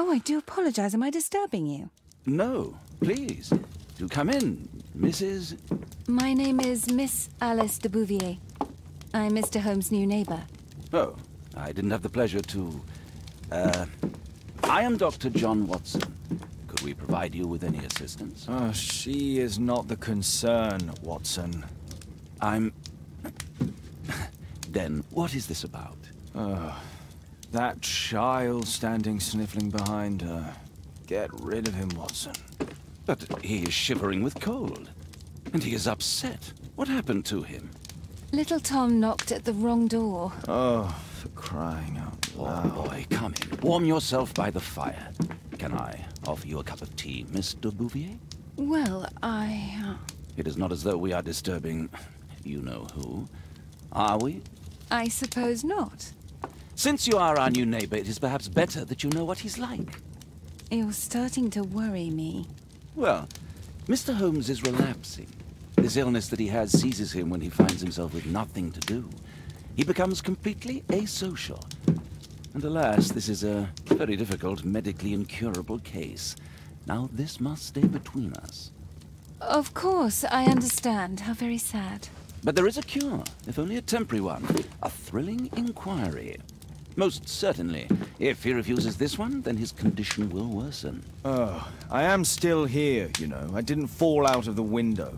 Oh, I do apologize. Am I disturbing you? No, please. Do come in, Mrs. My name is Miss Alice de Bouvier. I'm Mr. Holmes' new neighbor. Oh, I didn't have the pleasure to... I am Dr. John Watson. Could we provide you with any assistance? Oh, she is not the concern, Watson. I'm... Then, what is this about? That child standing sniffling behind her. Get rid of him, Watson. But he is shivering with cold. And he is upset. What happened to him? Little Tom knocked at the wrong door. Oh, for crying out loud. Oh, boy, come in. Warm yourself by the fire. Can I offer you a cup of tea, Miss de Bouvier? Well, It is not as though we are disturbing you-know-who, are we? I suppose not. Since you are our new neighbor, it is perhaps better that you know what he's like. You're starting to worry me. Well, Mr. Holmes is relapsing. This illness that he has seizes him when he finds himself with nothing to do. He becomes completely asocial. And alas, this is a very difficult, medically incurable case. Now, this must stay between us. Of course, I understand. How very sad. But there is a cure, if only a temporary one. A thrilling inquiry. Most certainly. If he refuses this one, then his condition will worsen. Oh, I am still here, you know. I didn't fall out of the window.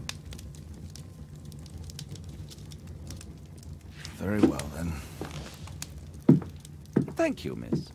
Very well, then. Thank you, miss.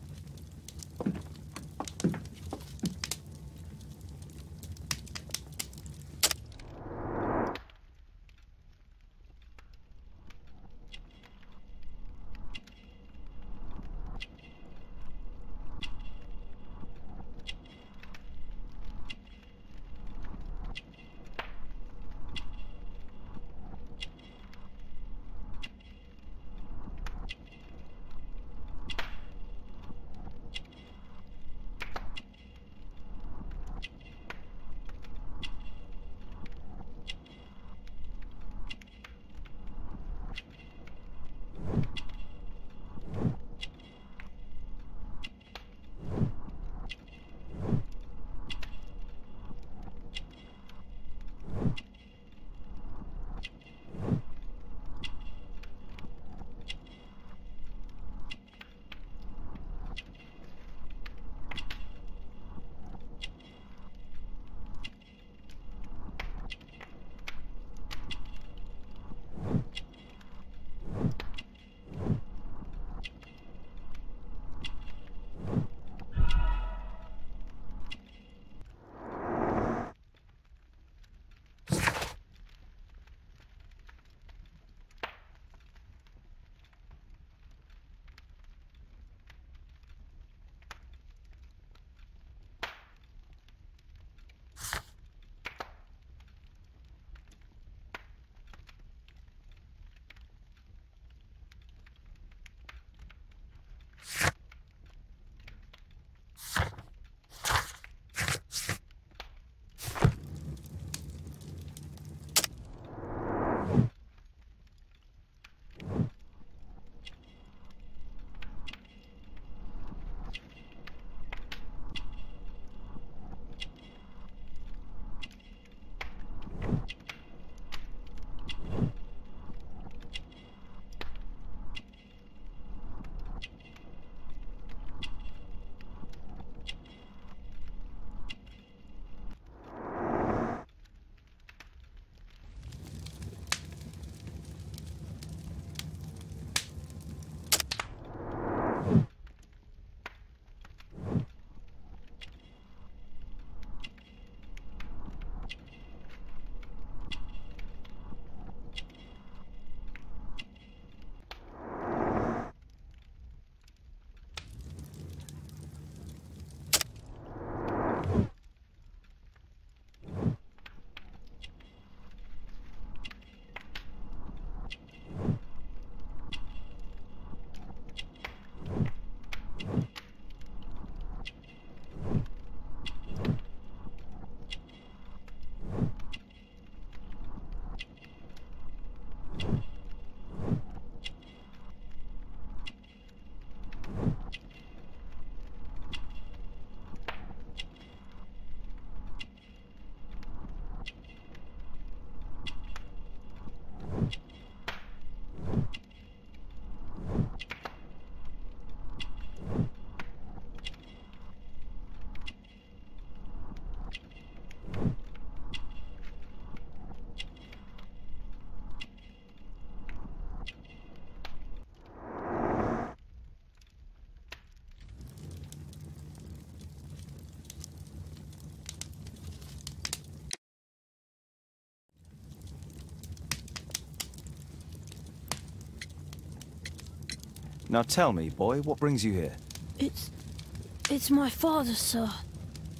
Now tell me, boy, what brings you here? It's my father, sir.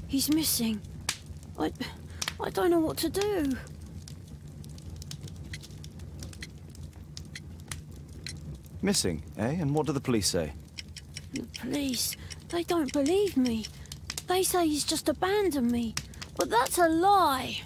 He's missing. I don't know what to do. Missing, eh? And what do the police say? The police, they don't believe me. They say he's just abandoned me. But that's a lie.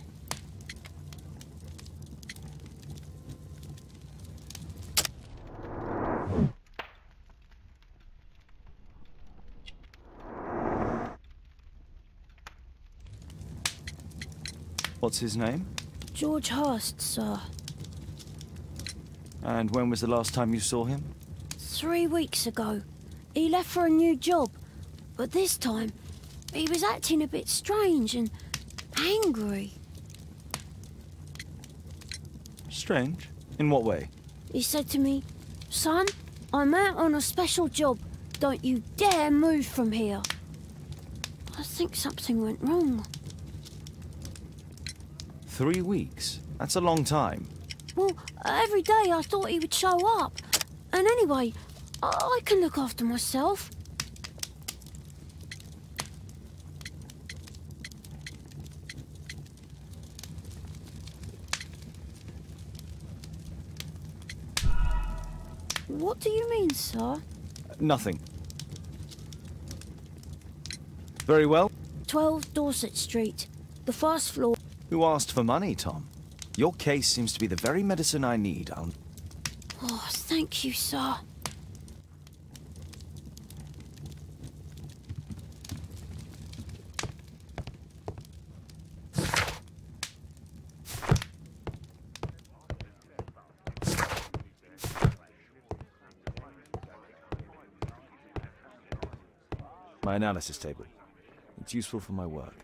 What's his name? George Hurst, sir. And when was the last time you saw him? 3 weeks ago. He left for a new job. But this time, he was acting a bit strange and angry. Strange? In what way? He said to me, "Son, I'm out on a special job. Don't you dare move from here." I think something went wrong. 3 weeks? That's a long time. Well, every day I thought he would show up. And anyway, I can look after myself. What do you mean, sir? Nothing. Very well. 12 Dorset Street, the first floor. Who asked for money, Tom? Your case seems to be the very medicine I need. Oh, thank you, sir. My analysis table. It's useful for my work.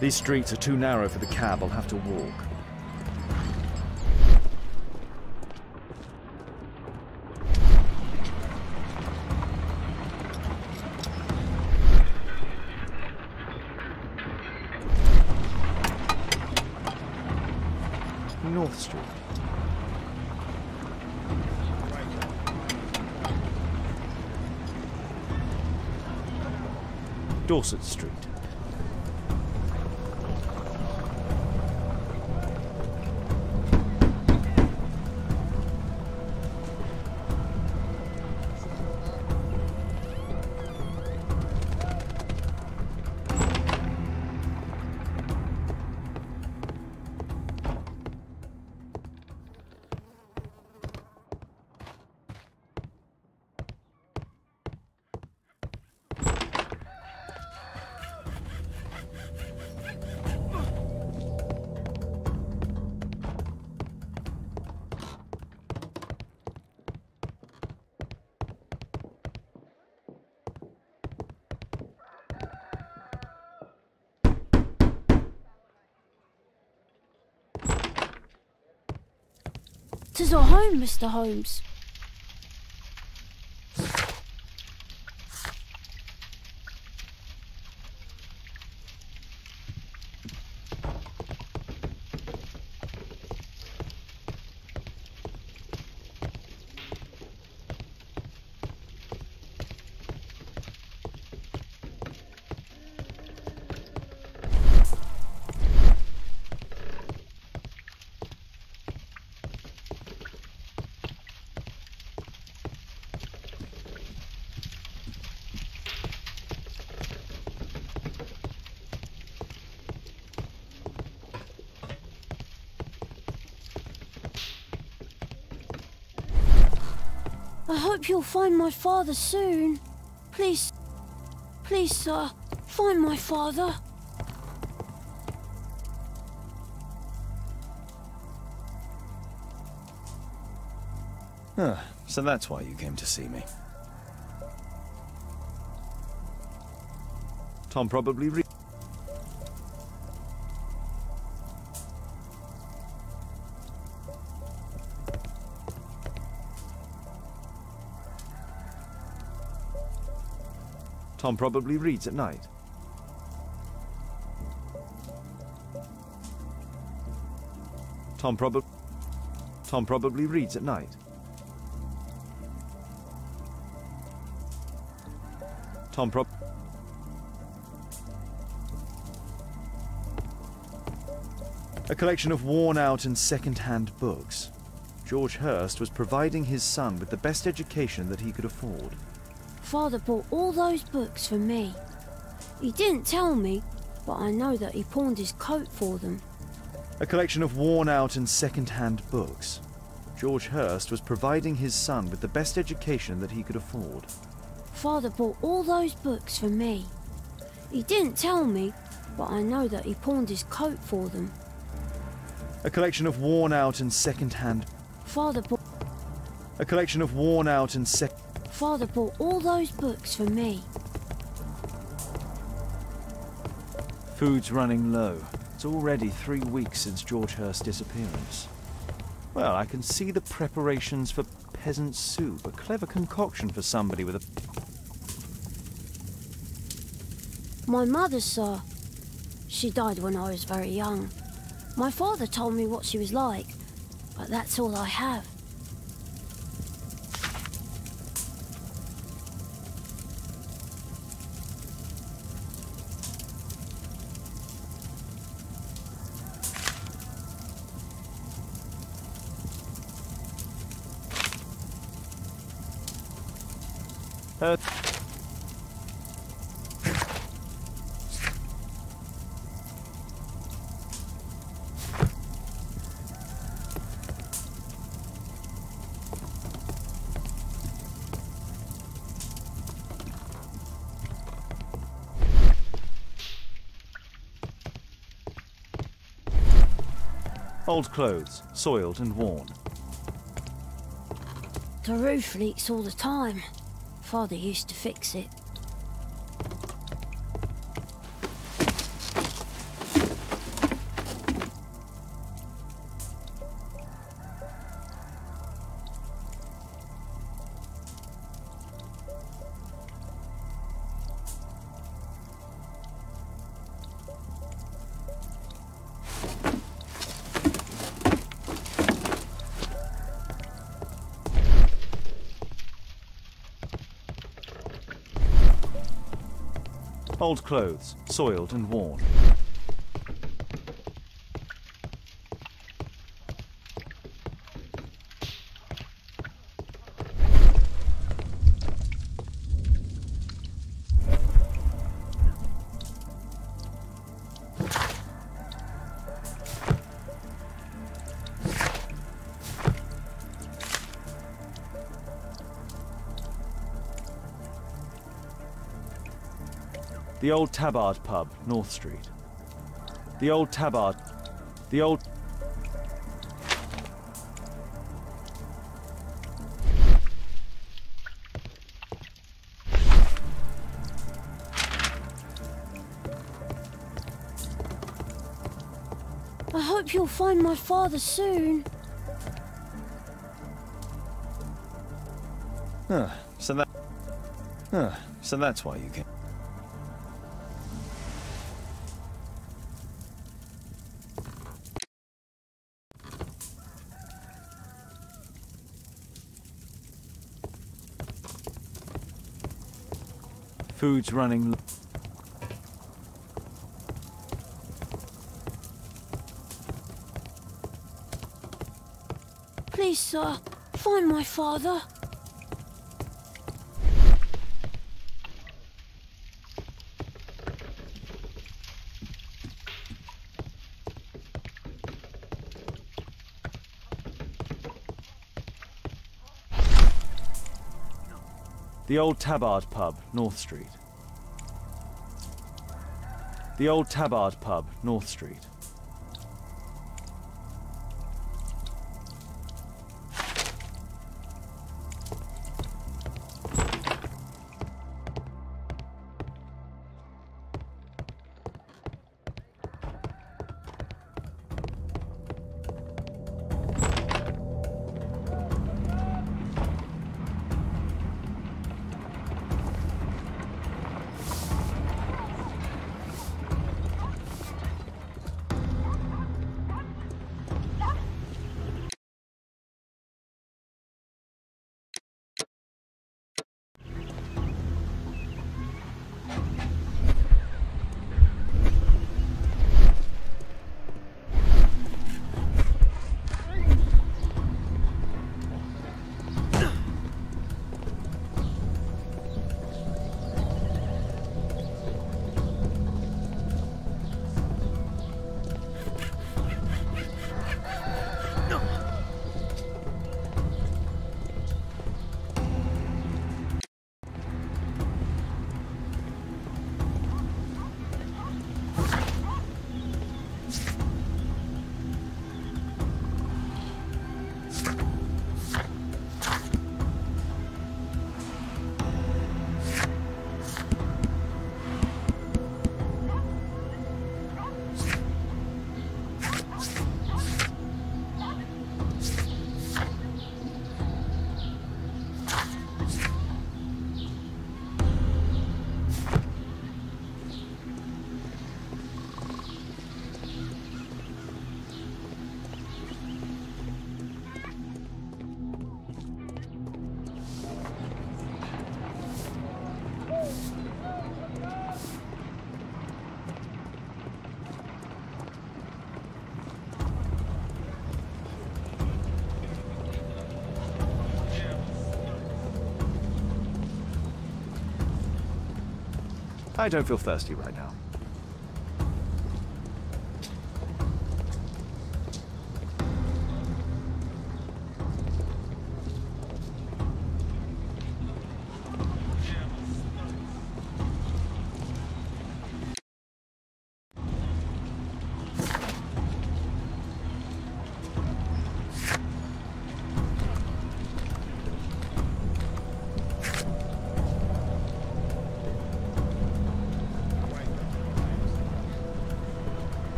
These streets are too narrow for the cab. I'll have to walk. North Street. Dorset Street. Tis our home, Mr. Holmes. I hope you'll find my father soon. Please... Please, sir, find my father. So that's why you came to see me. Tom probably Tom probably reads at night. Tom probably reads at night. A collection of worn-out and second-hand books. George Hurst was providing his son with the best education that he could afford. Father bought all those books for me. He didn't tell me, but I know that he pawned his coat for them. A collection of worn-out and second-hand books. George Hurst was providing his son with the best education that he could afford. Father bought all those books for me. He didn't tell me, but I know that he pawned his coat for them. A collection of worn-out and second-hand... Father bought... A collection of worn-out and Father bought all those books for me. Food's running low. It's already 3 weeks since George Hurst's disappearance. Well, I can see the preparations for peasant soup. A clever concoction for somebody with a... My mother, sir. She died when I was very young. My father told me what she was like, but that's all I have. Old clothes, soiled and worn. The roof leaks all the time. Father used to fix it. Old clothes, soiled and worn. The old Tabard pub, North Street. The old Tabard... The old... I hope you'll find my father soon. So that's why you came. Food's running... Please, sir, find my father. The Old Tabard Pub, North Street. The Old Tabard Pub, North Street. I don't feel thirsty right now.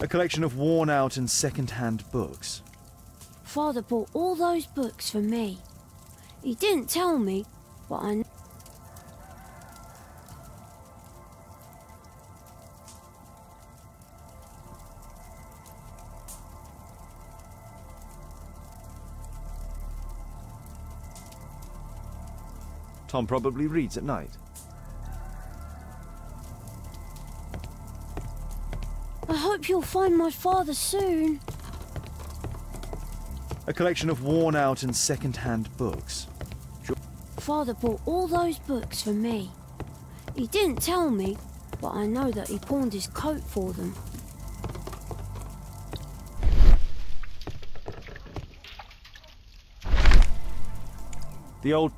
A collection of worn-out and second-hand books. Father bought all those books for me. He didn't tell me, but I know. Tom probably reads at night. I hope you'll find my father soon. A collection of worn-out and second-hand books. Father bought all those books for me. He didn't tell me, but I know that he pawned his coat for them. The Old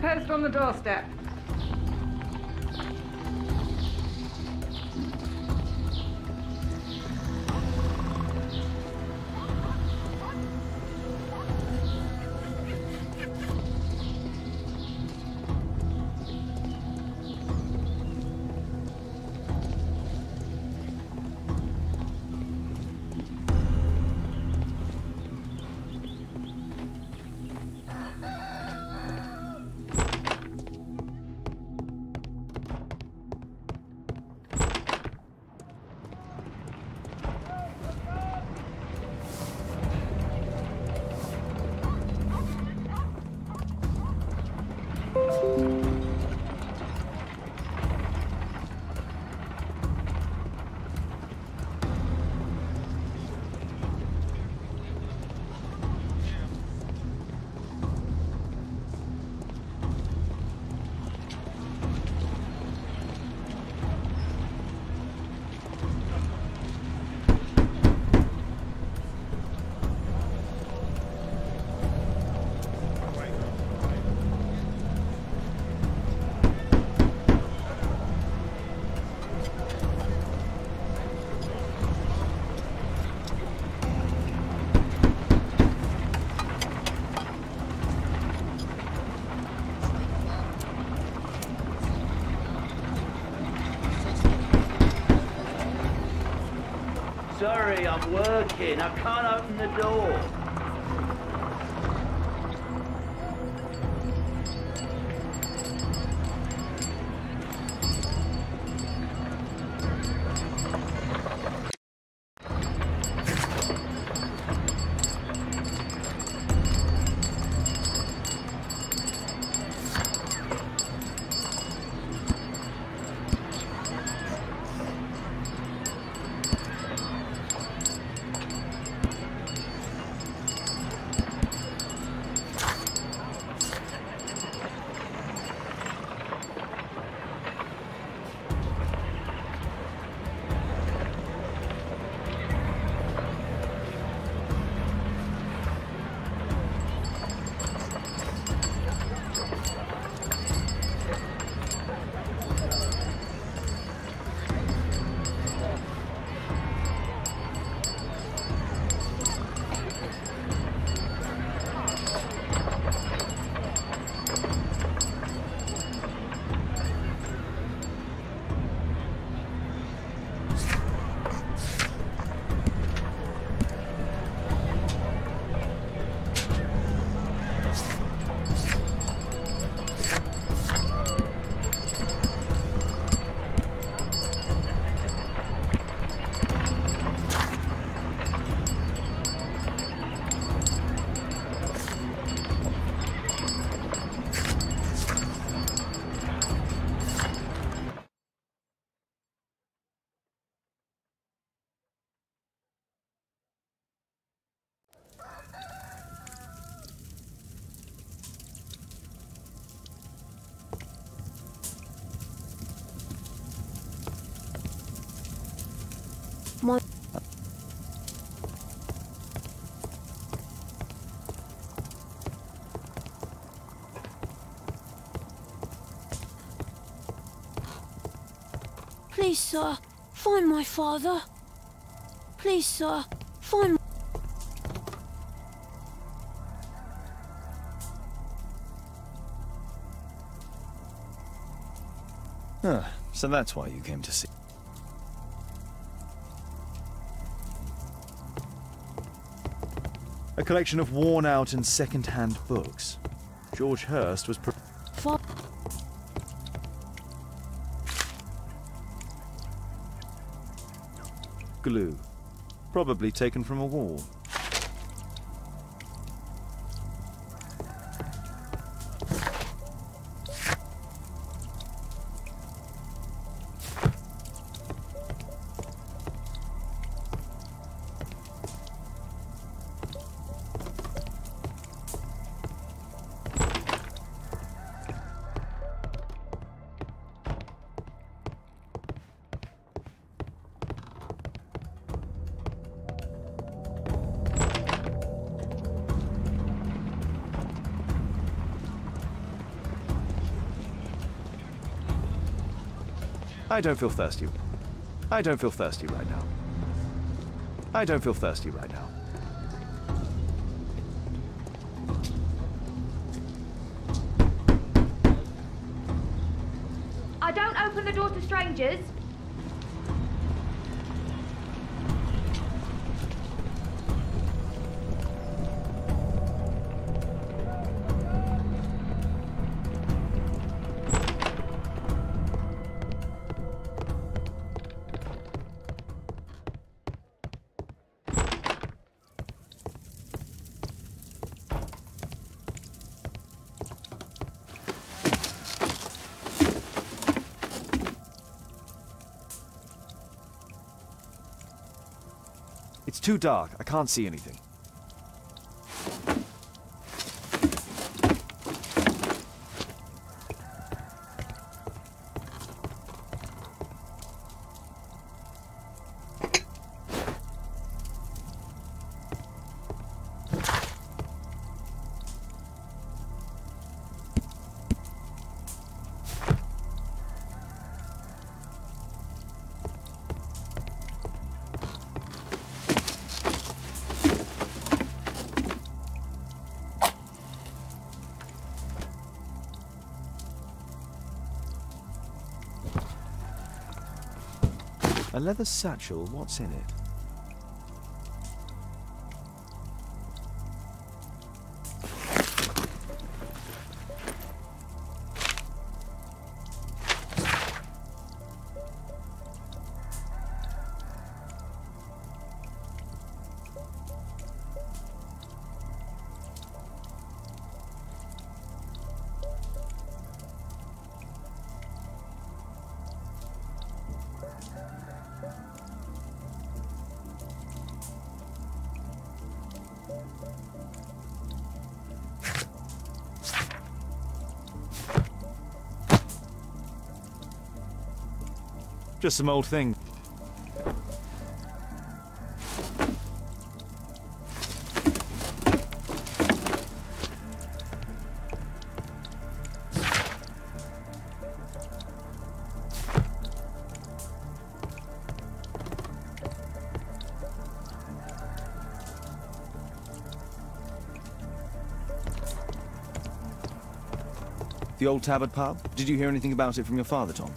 post on the doorstep. Sorry, I'm working. I can't open the door. My... Please, sir, find my father. Please, sir, find... So that's why you came to see. A collection of worn-out and second-hand books. George Hurst was... Glue. Probably taken from a wall. I don't feel thirsty. I don't feel thirsty right now. I don't feel thirsty right now. I don't open the door to strangers. It's too dark. I can't see anything. A leather satchel, what's in it? Just some old thing. The old Tabard pub? Did you hear anything about it from your father, Tom?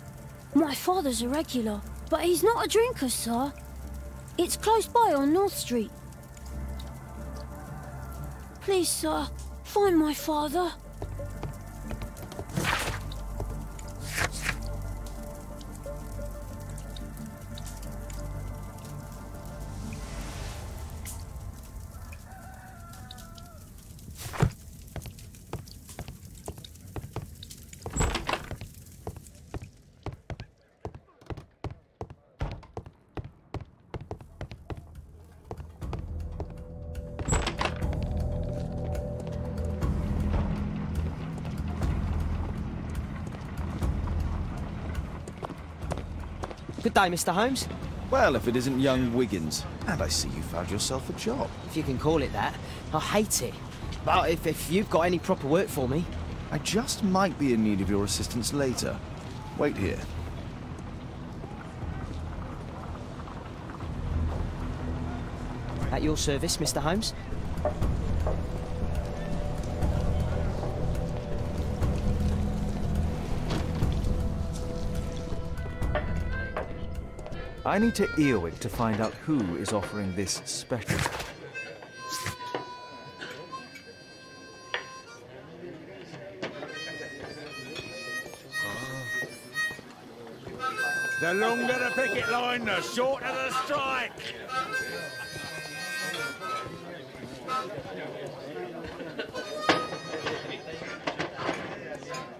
My father's a regular, but he's not a drinker, sir. It's close by on North Street. Please, sir, find my father. Good day, Mr. Holmes. Well, if it isn't young Wiggins. And I see you found yourself a job. If you can call it that. I hate it. But if you've got any proper work for me... I just might be in need of your assistance later. Wait here. At your service, Mr. Holmes. I need to Earwig to find out who is offering this special. The longer the picket line, the shorter the strike.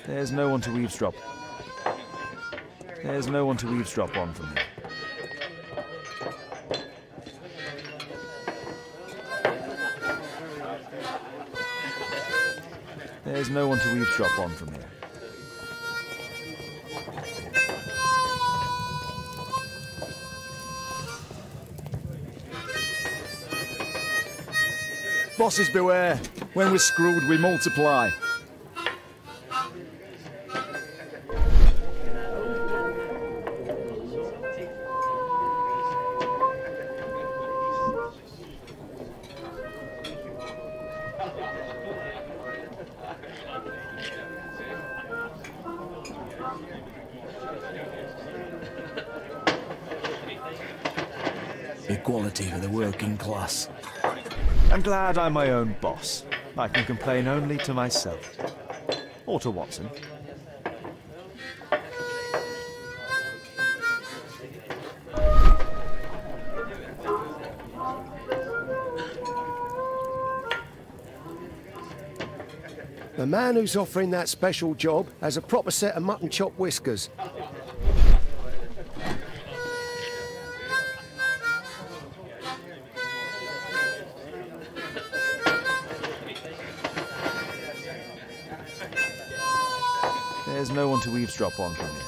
There's no one to eavesdrop. There's no one to eavesdrop on from here. There's no one to eavesdrop on from here. Bosses beware. When we're screwed, we multiply. Equality for the working class. I'm glad I'm my own boss. I can complain only to myself. Or to Watson. The man who's offering that special job has a proper set of mutton chop whiskers. There's no one to eavesdrop on from here.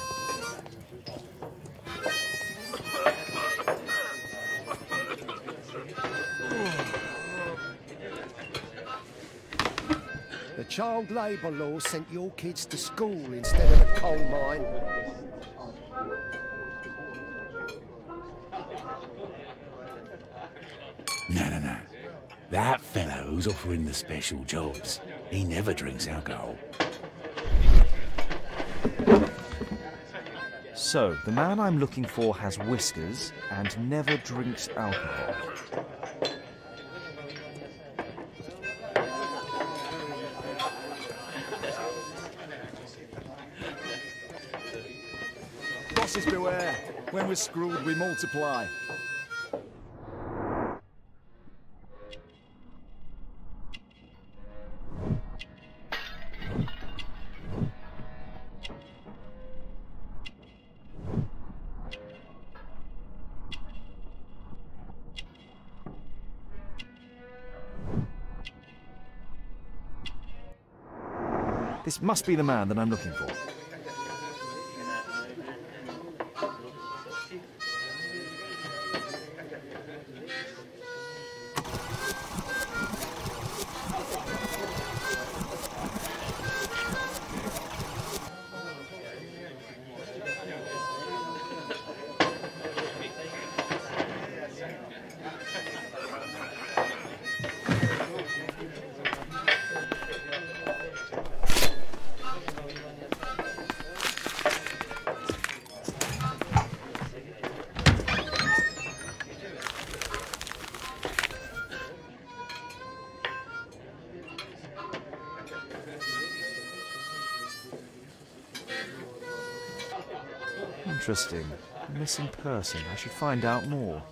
The child labour law sent your kids to school instead of a coal mine. No. That fellow who's offering the special jobs, he never drinks alcohol. So, the man I'm looking for has whiskers and never drinks alcohol. Bosses beware. When we're screwed, we multiply. This must be the man that I'm looking for. Interesting. Missing person. I should find out more.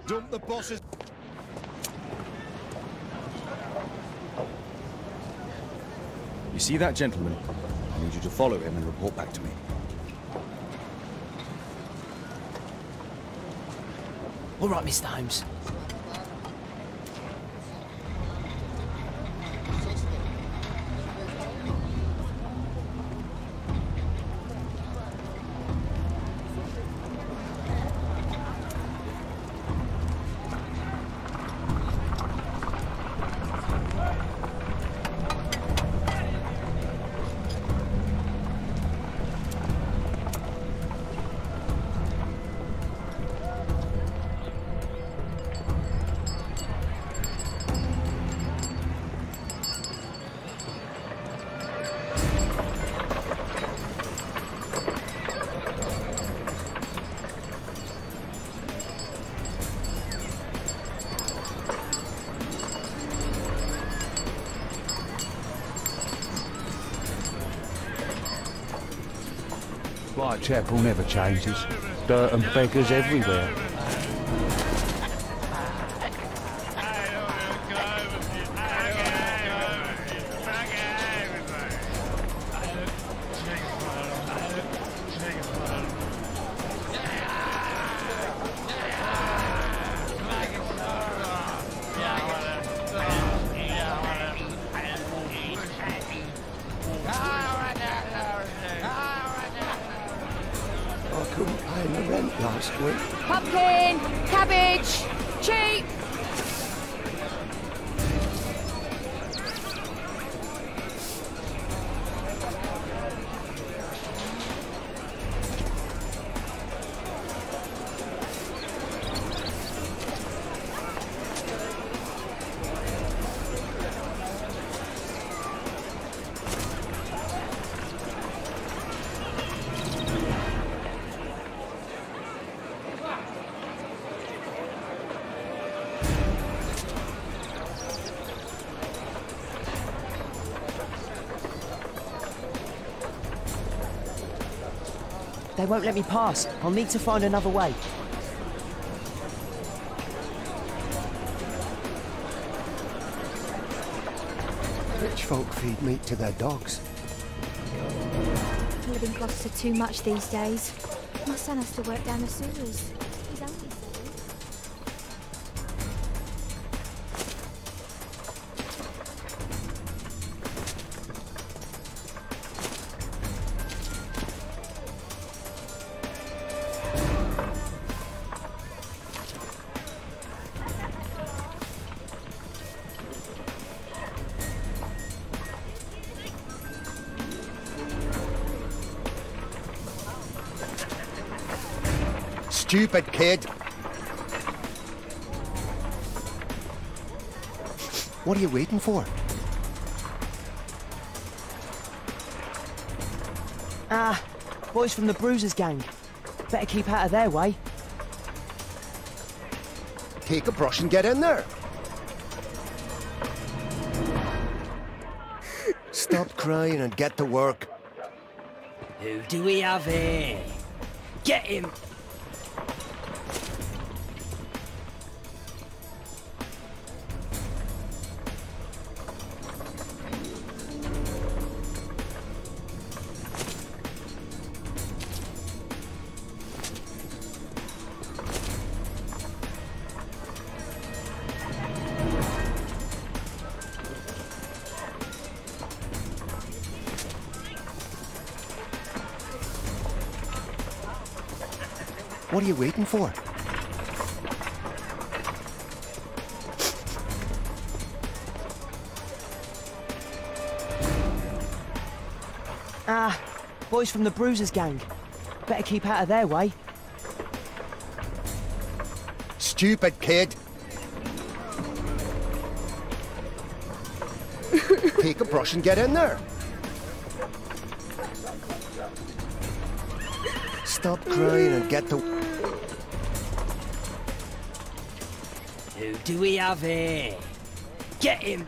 Dump the bosses. You see that gentleman? I need you to follow him and report back to me. All right, Mr. Holmes. Whitechapel never changes. Dirt and beggars everywhere. Couldn't pay the rent last week. Pumpkin, cabbage, cheap. They won't let me pass. I'll need to find another way. Rich folk feed meat to their dogs. Living costs are too much these days. My son has to work down the sewers. He's only 7. Stupid kid! What are you waiting for? Ah, boys from the Bruisers gang. Better keep out of their way. Take a brush and get in there. Stop crying and get to work. Who do we have here? Get him! What are you waiting for? Ah, boys from the Bruisers gang. Better keep out of their way. Stupid kid! Take a brush and get in there. Stop crying and get to... Who do we have here? Get him!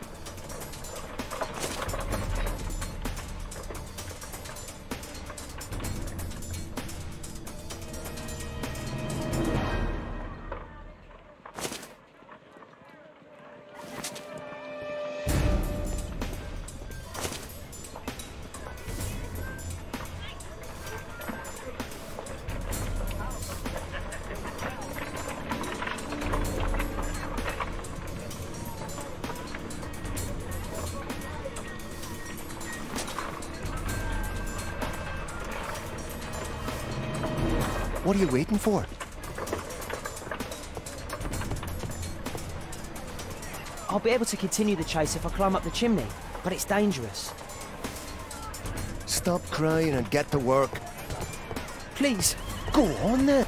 What are you waiting for? I'll be able to continue the chase if I climb up the chimney, but it's dangerous. Stop crying and get to work. Please. Go on then.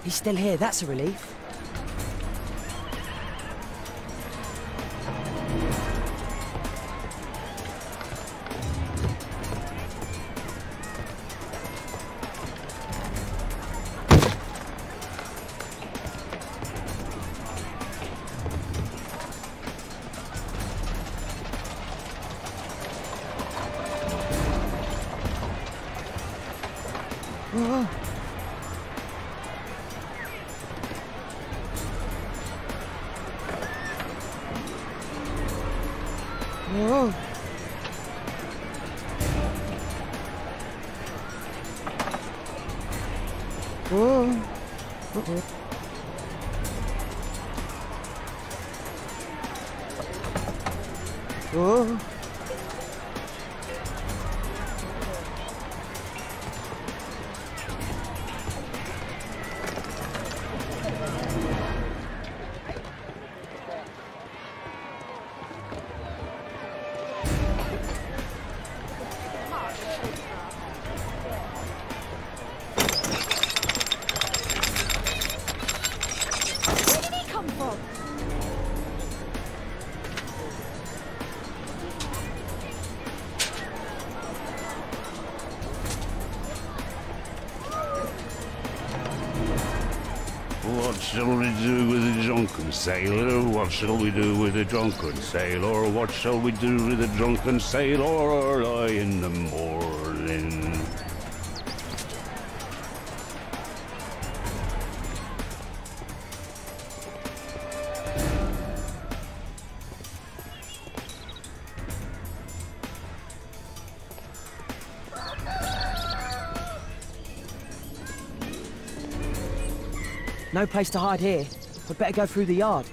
He's still here, that's a relief. Whoa. Whoa. What shall we do with a drunken sailor? What shall we do with a drunken sailor? What shall we do with a drunken sailor early in the morning? No place to hide here. We'd better go through the yard.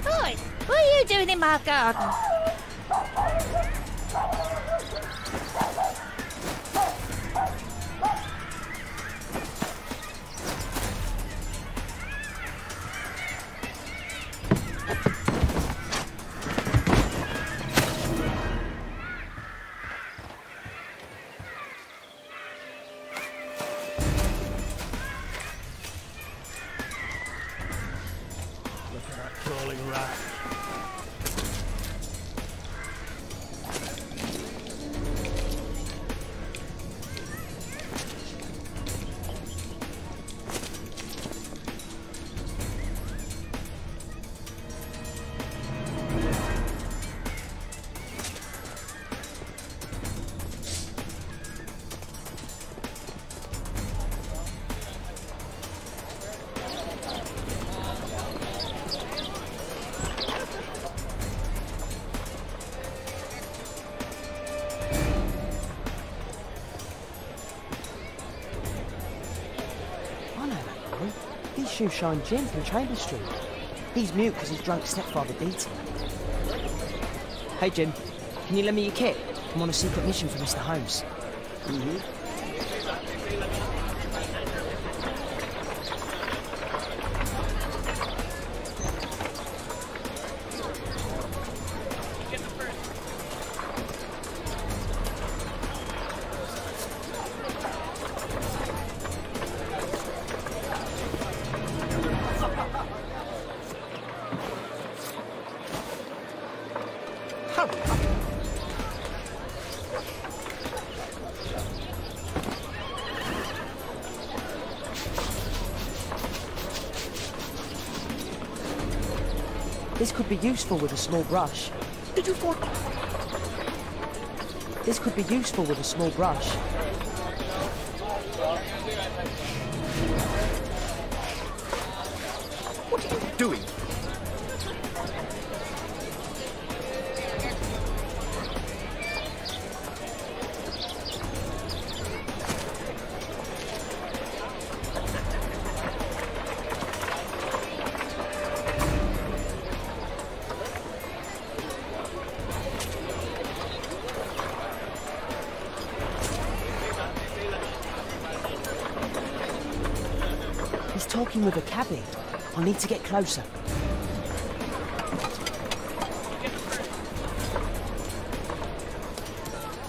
Oi! What are you doing in my garden? Crawling rat. These shoes shine Jim from Chamber Street. He's mute because his drunk stepfather beat him. Hey Jim, can you lend me your kit? I'm on a secret mission for Mr. Holmes. This could be useful with a small brush. Did you find? This could be useful with a small brush. What are you doing? He's talking with a cabby. I need to get closer.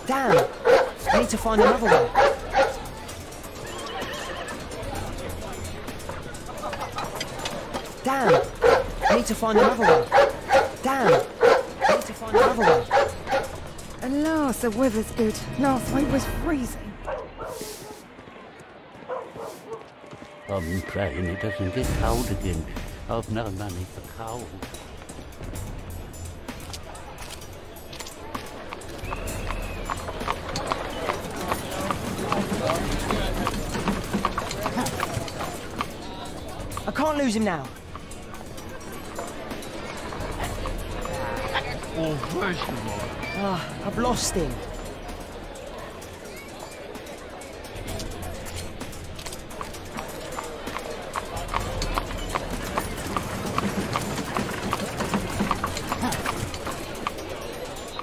Damn! I need to find another one. Damn! I need to find another one. Damn! I need to find another one. At last, the weather's good. Last week was freezing. I'm praying it doesn't get cold again. I've no money for coal. I can't lose him now. Well, first of all... I've lost him.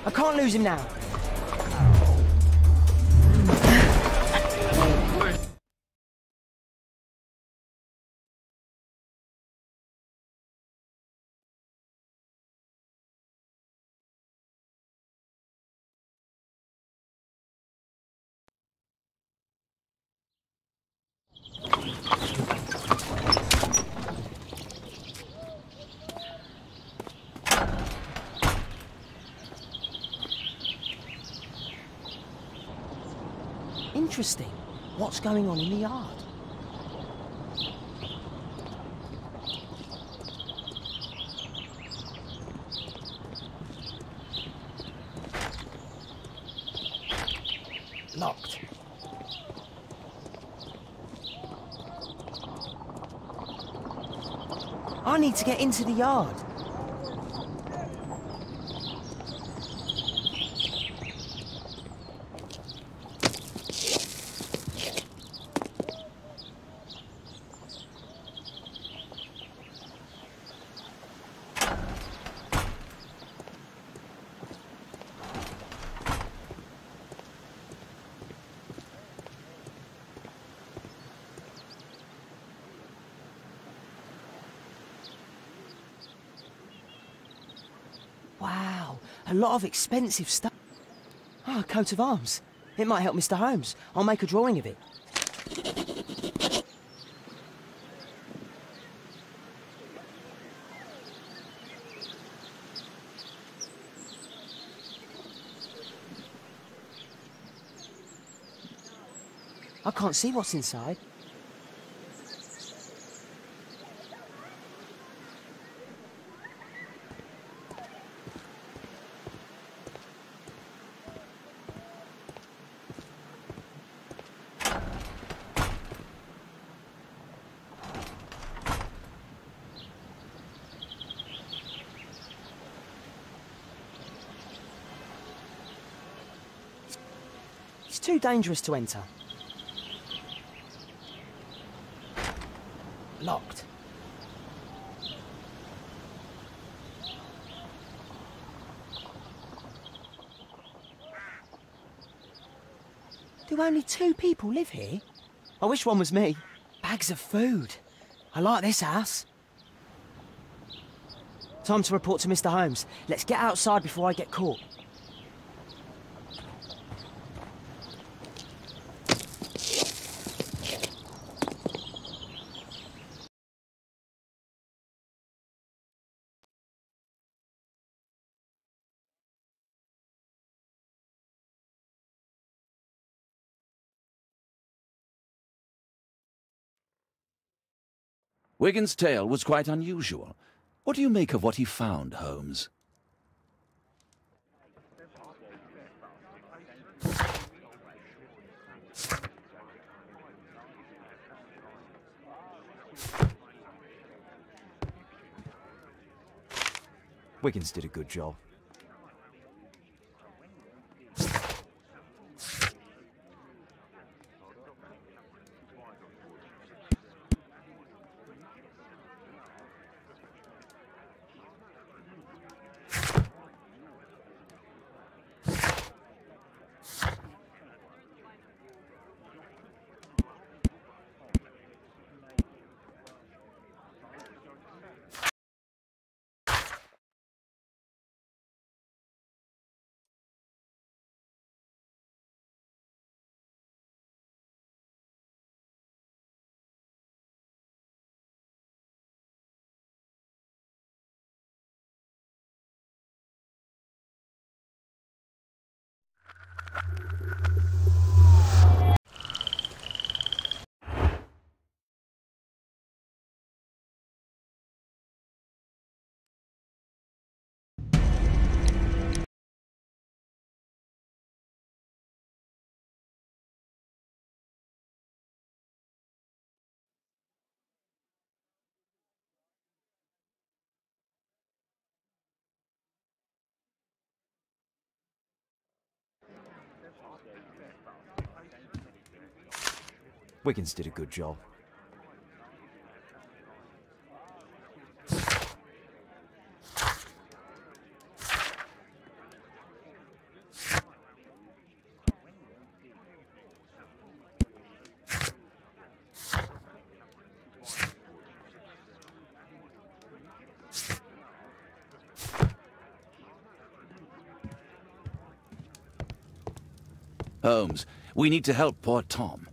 I can't lose him now. Interesting. What's going on in the yard? Locked. I need to get into the yard. Wow, a lot of expensive stuff. Ah, a coat of arms. It might help Mr. Holmes. I'll make a drawing of it. I can't see what's inside. It's too dangerous to enter. Locked. Do only 2 people live here? I wish one was me. Bags of food. I like this house. Time to report to Mr. Holmes. Let's get outside before I get caught. Wigan's tale was quite unusual. What do you make of what he found, Holmes? Wiggins did a good job. Wiggins did a good job. Holmes, we need to help poor Tom.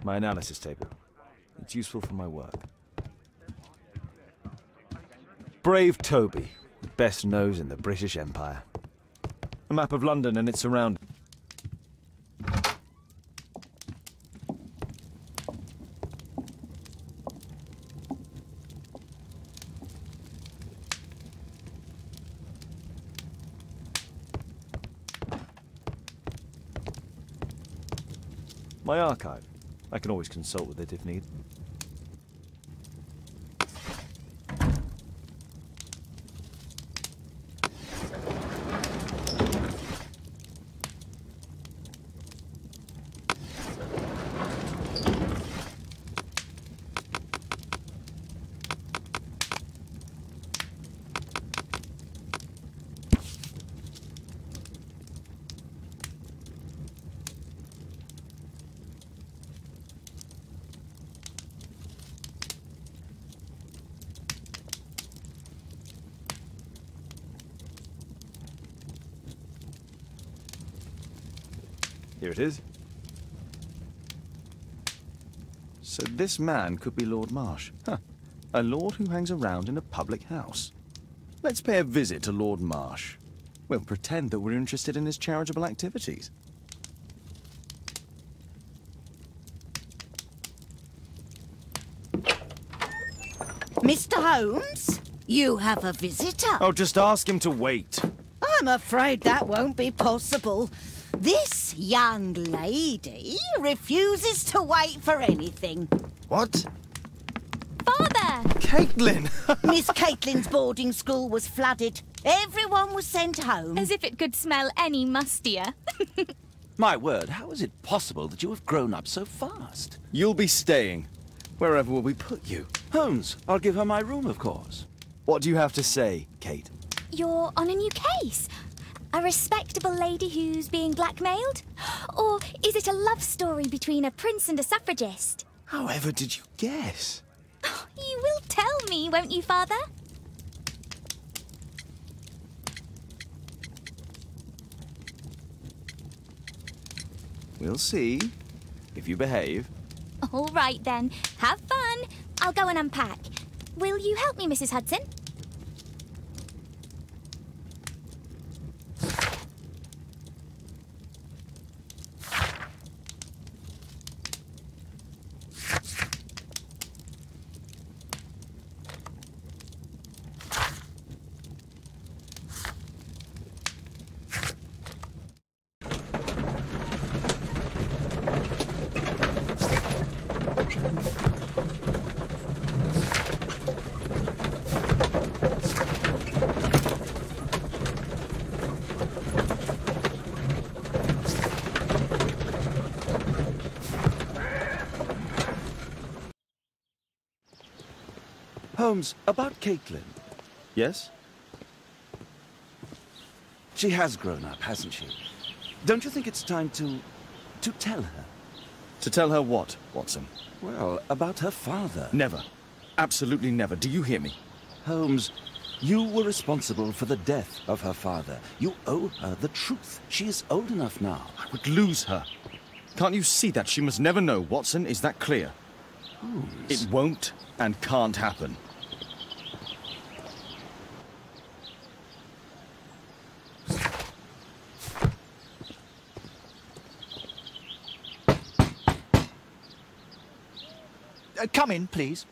My analysis table. It's useful for my work. Brave Toby, the best nose in the British Empire. A map of London and its surroundings. My archive. I can always consult with it if need. Here it is. So this man could be Lord Marsh. Huh. A lord who hangs around in a public house. Let's pay a visit to Lord Marsh. We'll pretend that we're interested in his charitable activities. Mr. Holmes, you have a visitor. Oh, just ask him to wait. I'm afraid that won't be possible. This young lady refuses to wait for anything. What? Father! Caitlin! Miss Caitlin's boarding school was flooded. Everyone was sent home. As if it could smell any mustier. My word, how is it possible that you have grown up so fast? You'll be staying. Wherever will we put you? Holmes, I'll give her my room, of course. What do you have to say, Kate? You're on a new case. A respectable lady who's being blackmailed? Or is it a love story between a prince and a suffragist? However did you guess? You will tell me, won't you, Father? We'll see, if you behave. All right, then. Have fun. I'll go and unpack. Will you help me, Mrs. Hudson? Holmes, about Caitlin. Yes? She has grown up, hasn't she? Don't you think it's time to tell her? To tell her what, Watson? Well, about her father. Never. Absolutely never. Do you hear me? Holmes, you were responsible for the death of her father. You owe her the truth. She is old enough now. I would lose her. Can't you see that? She must never know, Watson. Is that clear? Holmes. It won't and can't happen. Come in, please.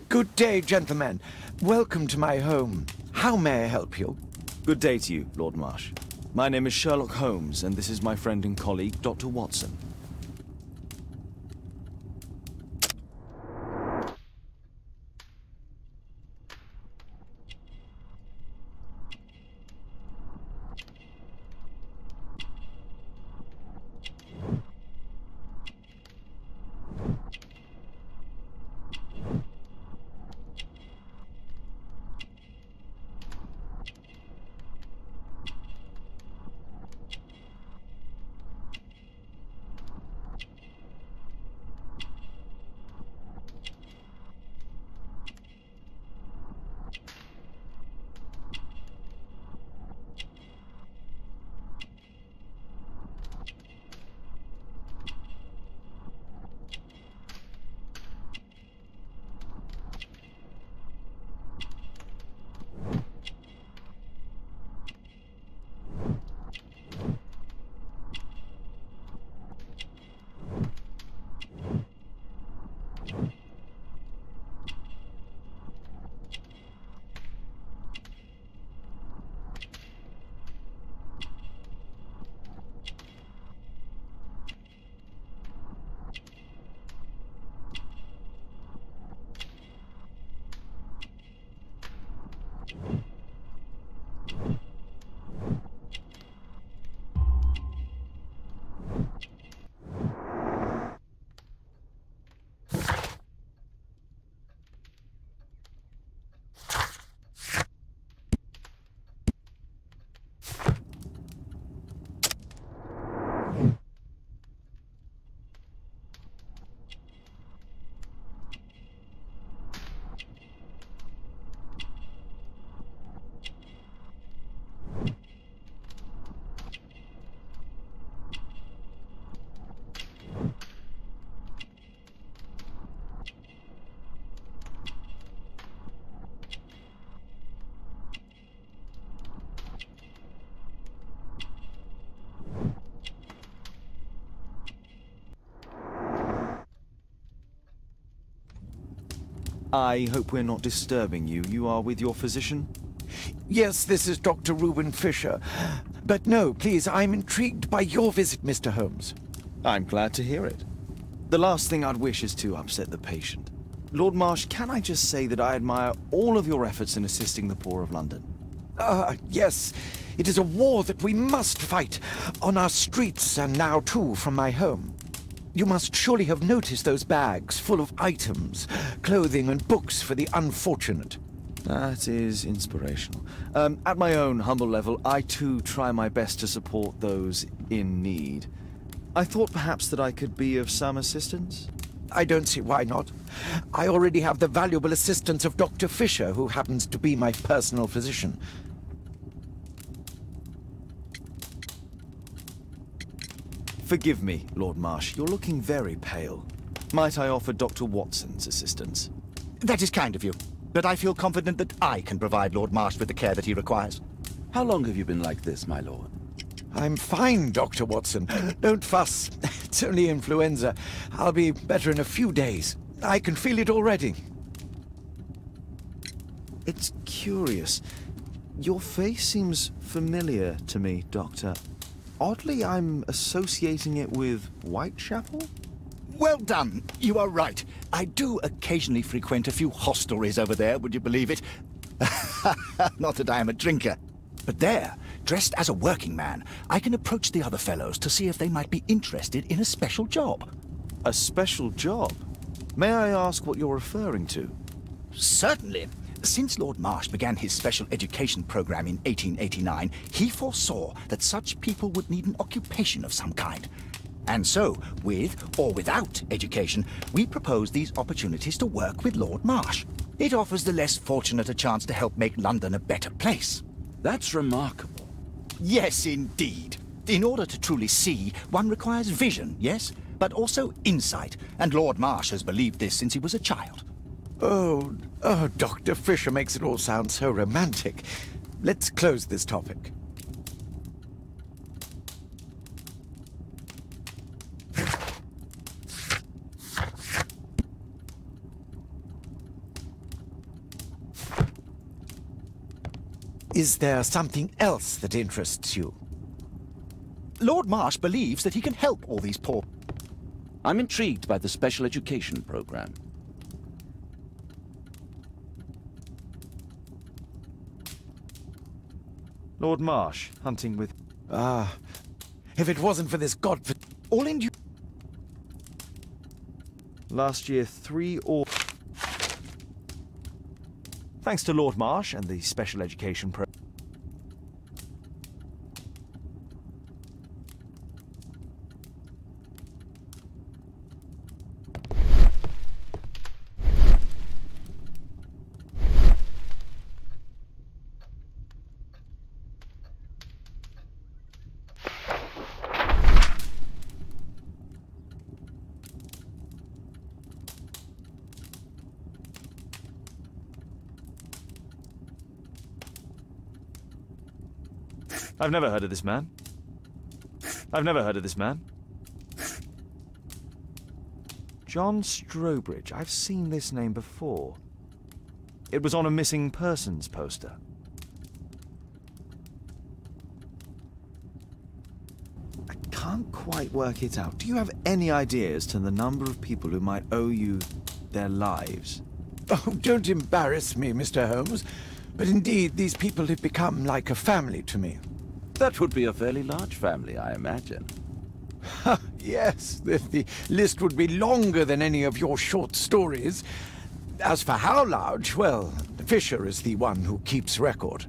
Good day, gentlemen. Welcome to my home. How may I help you? Good day to you, Lord Marsh. My name is Sherlock Holmes, and this is my friend and colleague, Dr. Watson. I hope we're not disturbing you. You are with your physician? Yes, this is Dr. Reuben Fisher. But no, please, I'm intrigued by your visit, Mr. Holmes. I'm glad to hear it. The last thing I'd wish is to upset the patient. Lord Marsh, can I just say that I admire all of your efforts in assisting the poor of London? Yes. It is a war that we must fight, on our streets and now, too, from my home. You must surely have noticed those bags full of items, clothing and books for the unfortunate. That is inspirational. At my own humble level, I too try my best to support those in need. I thought perhaps that I could be of some assistance? I don't see why not. I already have the valuable assistance of Dr. Fisher, who happens to be my personal physician. Forgive me, Lord Marsh. You're looking very pale. Might I offer Dr. Watson's assistance? That is kind of you, but I feel confident that I can provide Lord Marsh with the care that he requires. How long have you been like this, my lord? I'm fine, Dr. Watson. Don't fuss. It's only influenza. I'll be better in a few days. I can feel it already. It's curious. Your face seems familiar to me, Doctor. Oddly, I'm associating it with Whitechapel? Well done. You are right. I do occasionally frequent a few hostelries over there, would you believe it? Not that I am a drinker. But there, dressed as a working man, I can approach the other fellows to see if they might be interested in a special job. A special job? May I ask what you're referring to? Certainly. Since Lord Marsh began his special education program in 1889, he foresaw that such people would need an occupation of some kind. And so, with or without education, we propose these opportunities to work with Lord Marsh. It offers the less fortunate a chance to help make London a better place. That's remarkable. Yes, indeed. In order to truly see, one requires vision, yes, but also insight, and Lord Marsh has believed this since he was a child. Oh, Dr. Fisher makes it all sound so romantic. Let's close this topic. Is there something else that interests you? Lord Marsh believes that he can help all these poor... I'm intrigued by the special education program. Lord Marsh, hunting with... Ah, if it wasn't for this all in you... Last year, 3 or... Thanks to Lord Marsh and the special education program. I've never heard of this man. I've never heard of this man. John Strobridge. I've seen this name before. It was on a missing persons poster. I can't quite work it out. Do you have any idea as to the number of people who might owe you their lives? Oh, don't embarrass me, Mr. Holmes. But indeed, these people have become like a family to me. That would be a fairly large family, I imagine. Yes, the list would be longer than any of your short stories. As for how large, well, Fisher is the one who keeps record.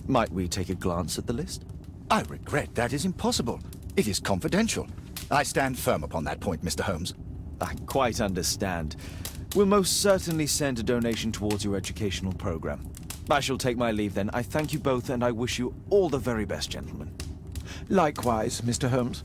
Might we take a glance at the list? I regret that is impossible. It is confidential. I stand firm upon that point, Mr. Holmes. I quite understand. We'll most certainly send a donation towards your educational program. I shall take my leave then. I thank you both and I wish you all the very best, gentlemen. Likewise, Mr. Holmes.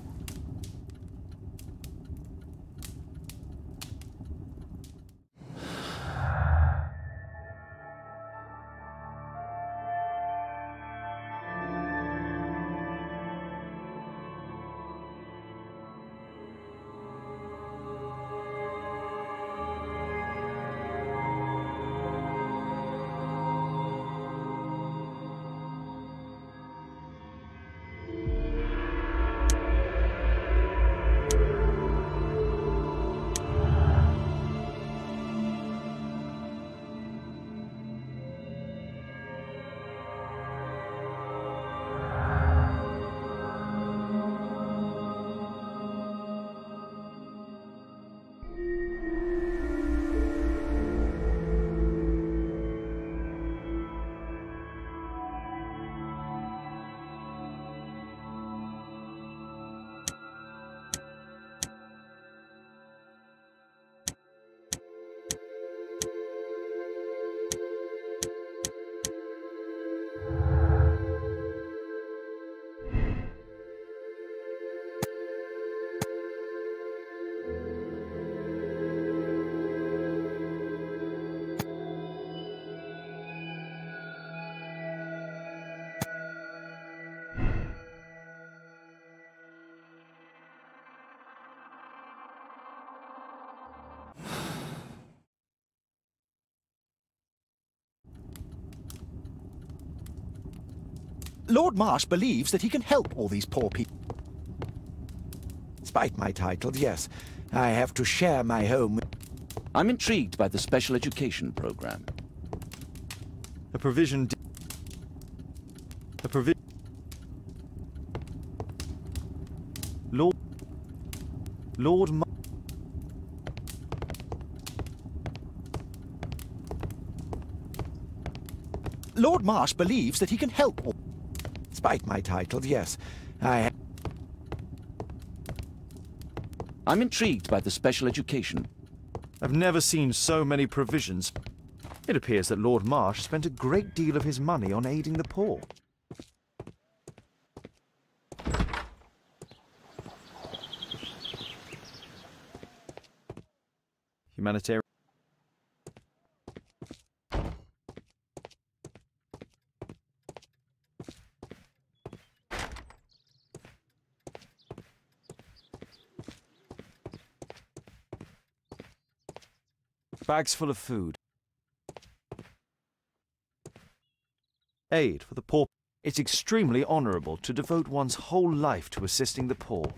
Lord Marsh believes that he can help all these poor people. Despite my title, yes, I have to share my home with... I'm intrigued by the special education program. A provision... Lord Marsh... Lord Marsh believes that he can help all... Despite my title, yes, I'm intrigued by the special education. I've never seen so many provisions. It appears that Lord Marsh spent a great deal of his money on aiding the poor. Humanitarian... Bags full of food. Aid for the poor. It's extremely honorable to devote one's whole life to assisting the poor.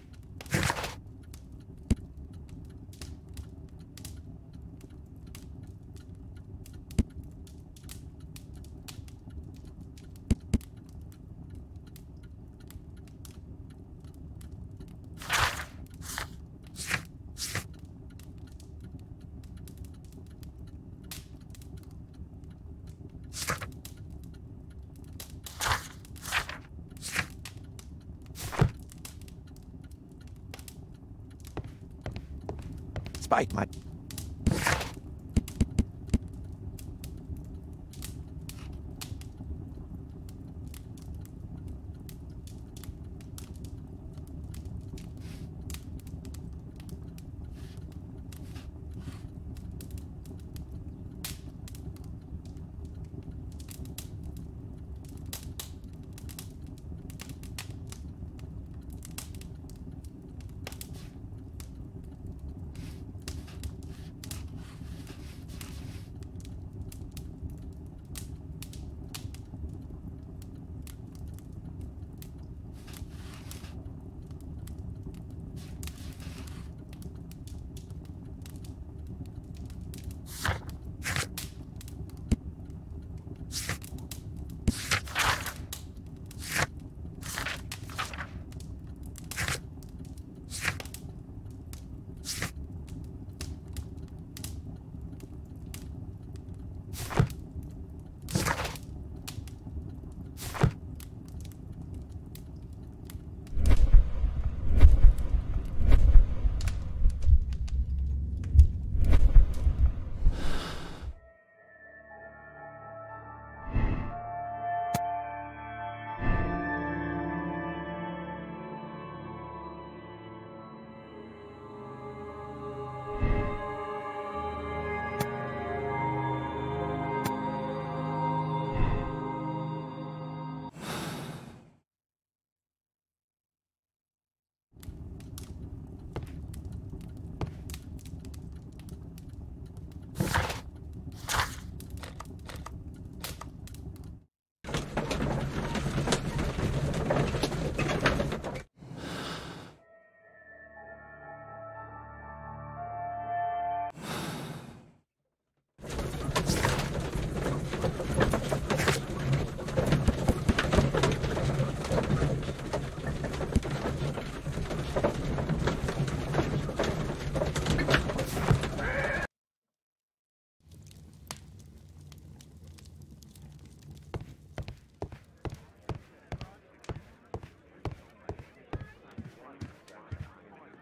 Spite my...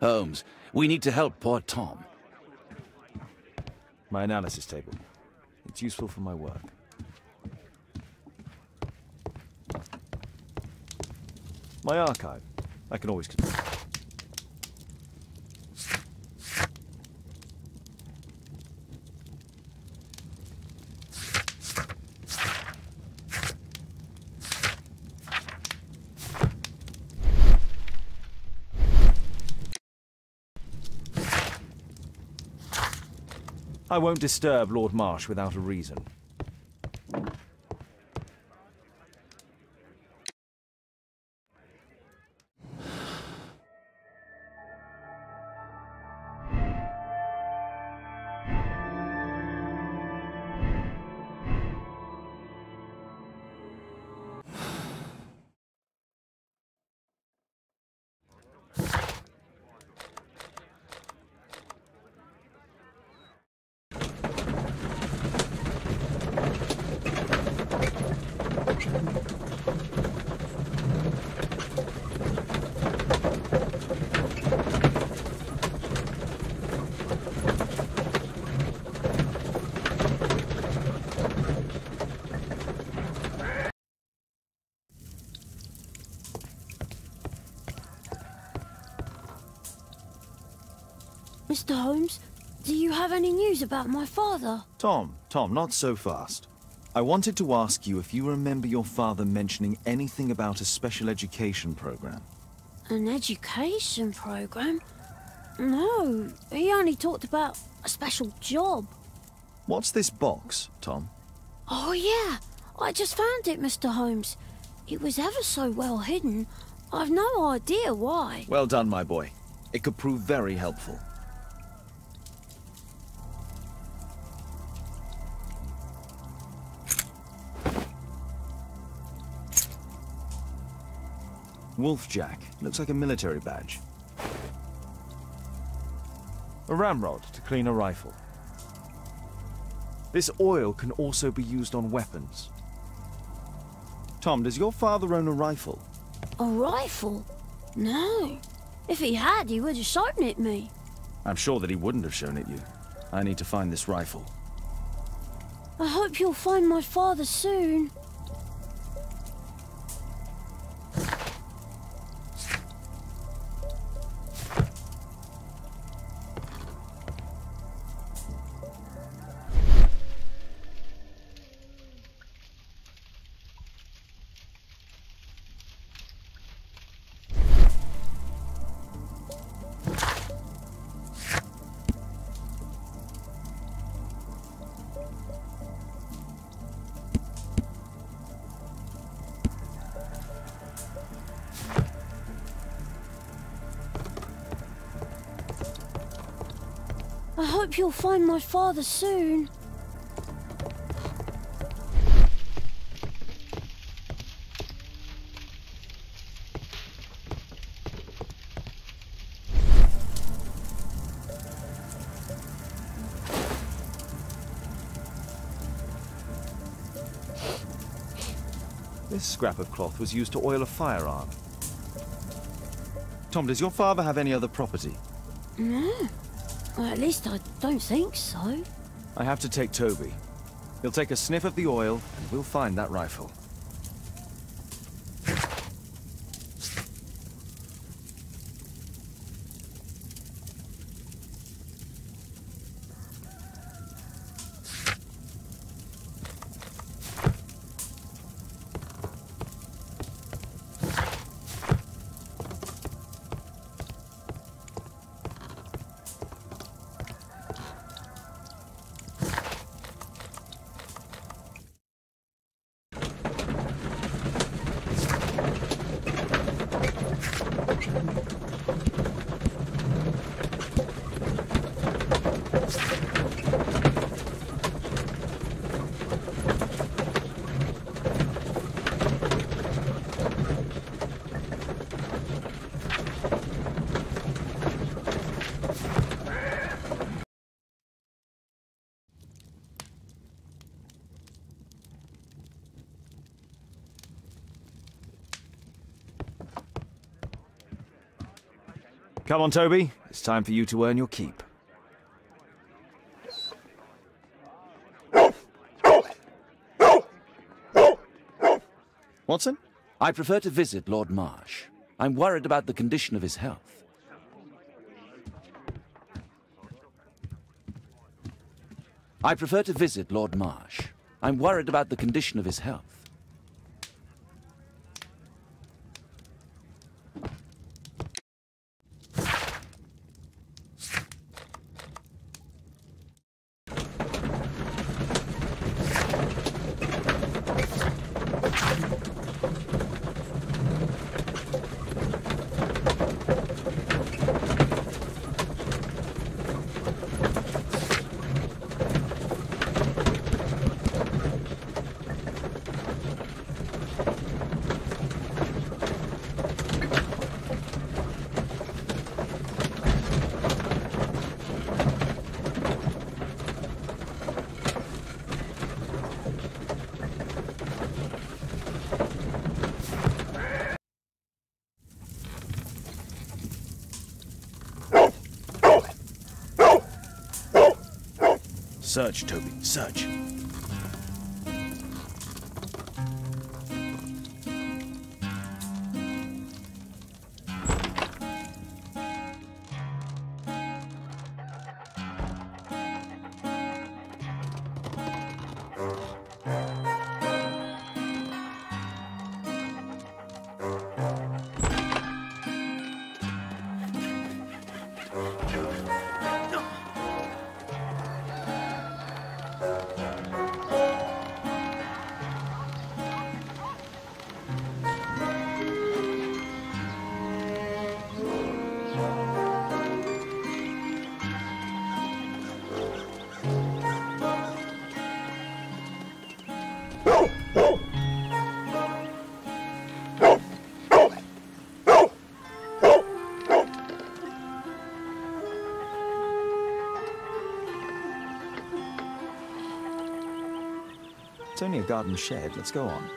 Holmes, we need to help poor Tom. My analysis table. It's useful for my work. My archive. I can always... I won't disturb Lord Marsh without a reason. Mr. Holmes, do you have any news about my father? Tom, not so fast. I wanted to ask you if you remember your father mentioning anything about a special education program. An education program? No, he only talked about a special job. What's this box, Tom? Oh yeah, I just found it, Mr. Holmes. It was ever so well hidden. I've no idea why. Well done, my boy. It could prove very helpful. Wolfjack. Looks like a military badge. A ramrod to clean a rifle. This oil can also be used on weapons. Tom, does your father own a rifle? A rifle? No. If he had, he would have shown it me. I'm sure that he wouldn't have shown it you. I need to find this rifle. I hope you'll find my father soon. I hope you'll find my father soon. This scrap of cloth was used to oil a firearm. Tom, does your father have any other property? No. Well, at least I don't think so. I have to take Toby. He'll take a sniff of the oil, and we'll find that rifle. Come on, Toby. It's time for you to earn your keep. Watson? I prefer to visit Lord Marsh. I'm worried about the condition of his health. I prefer to visit Lord Marsh. I'm worried about the condition of his health. Search, Toby, search. It's only a garden shed. Let's go on.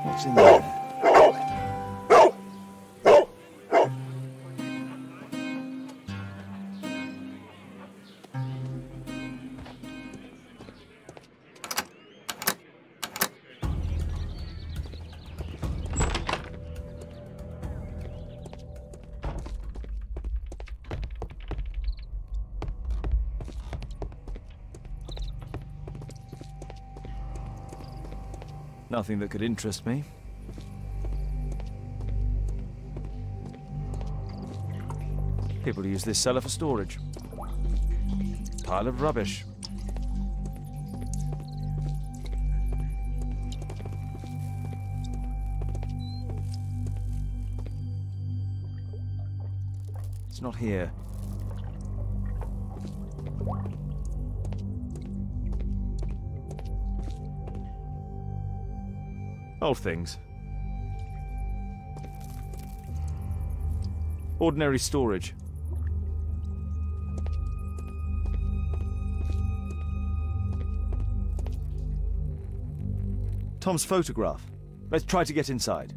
What's in there? Nothing that could interest me. People use this cellar for storage. Pile of rubbish. It's not here. Old things. Ordinary storage. Tom's photograph. Let's try to get inside.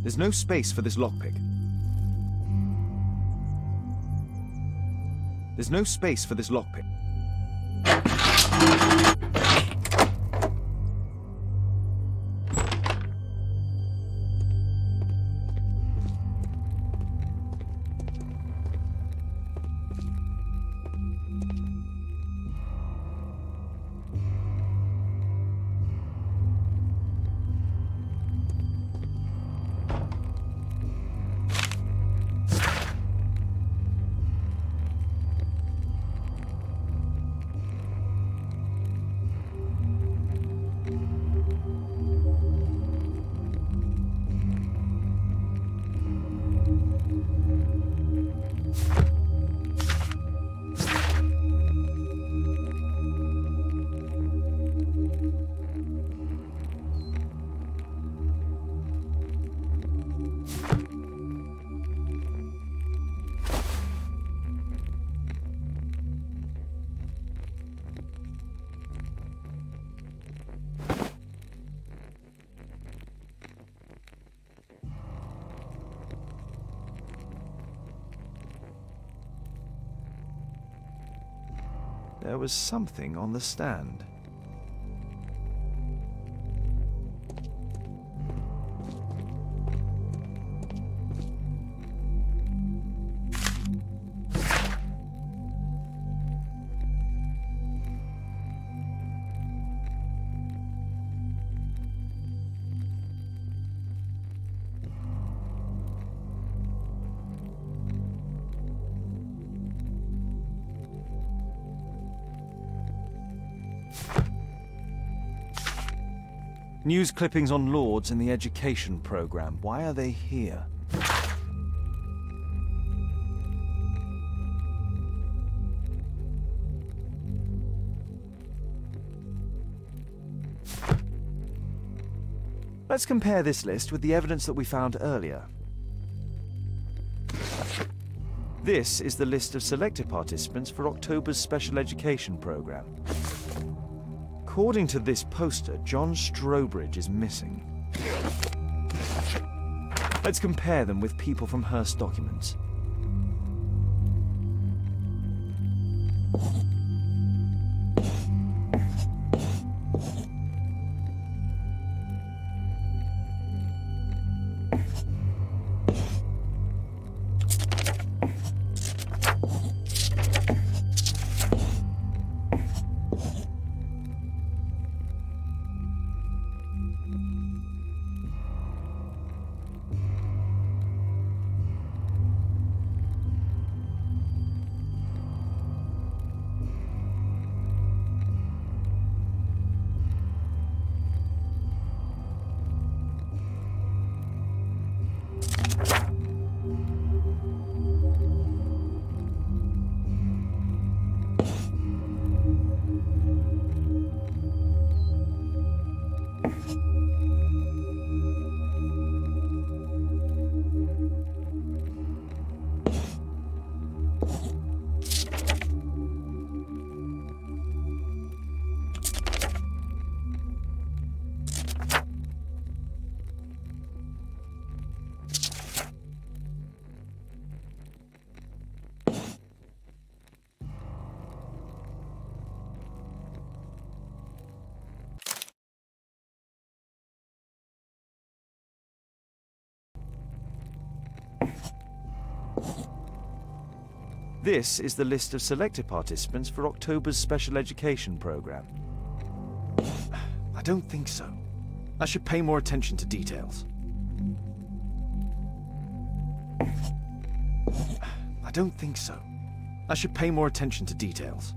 There's no space for this lockpick. There's no space for this lockpick. There was something on the stand. News clippings on Lords in the education program. Why are they here? Let's compare this list with the evidence that we found earlier. This is the list of selected participants for October's special education program. According to this poster, John Strobridge is missing. Let's compare them with people from Hearst documents. This is the list of selected participants for October's special education program. I don't think so. I should pay more attention to details. I don't think so. I should pay more attention to details.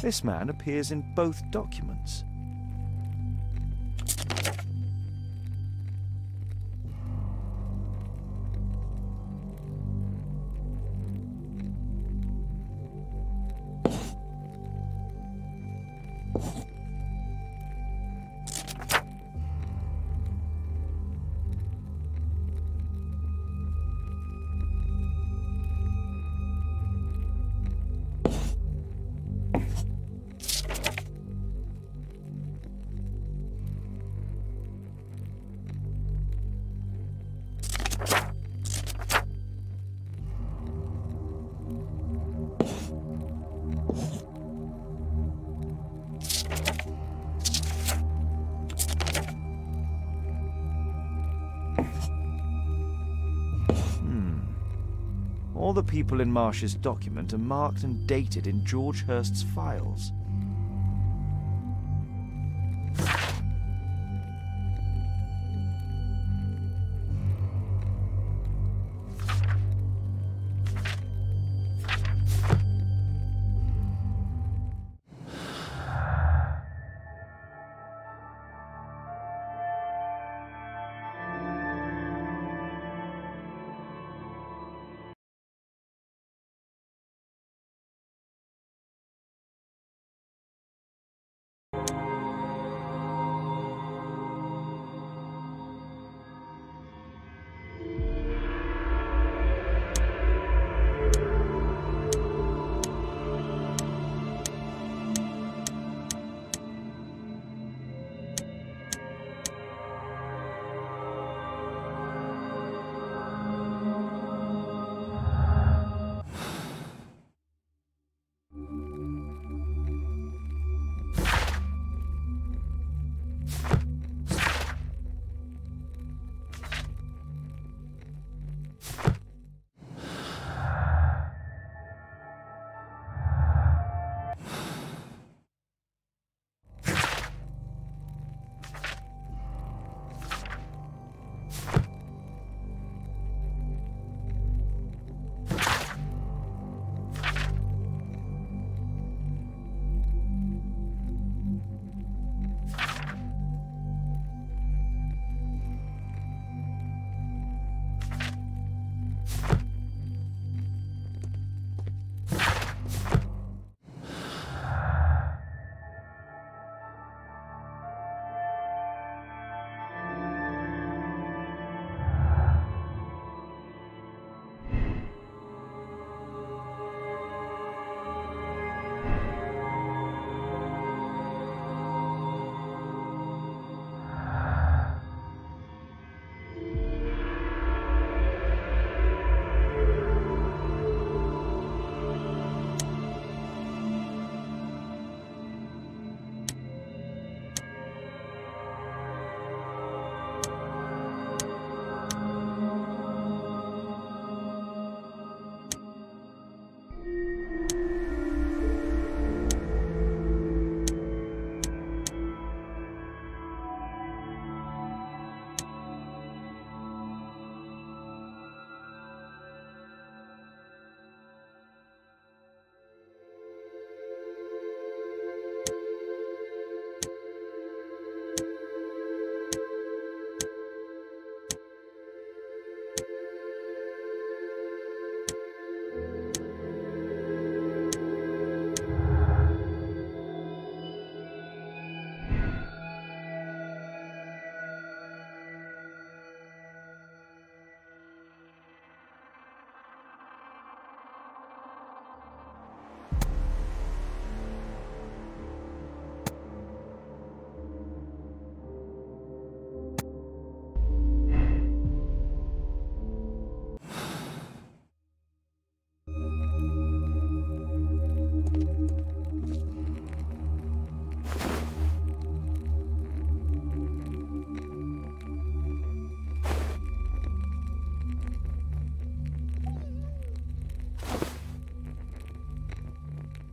This man appears in both documents. All the people in Marsh's document are marked and dated in George Hurst's files.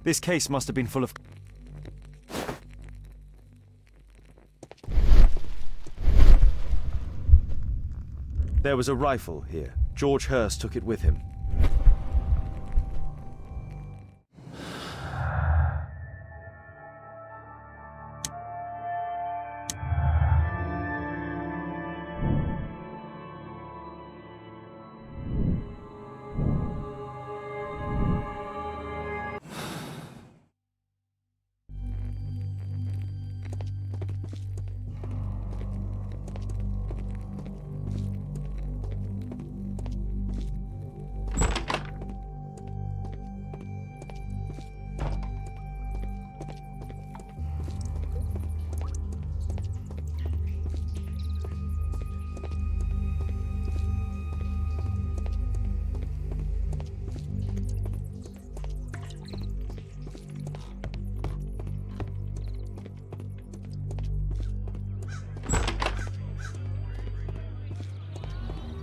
This case must have been full of... There was a rifle here. George Hurst took it with him.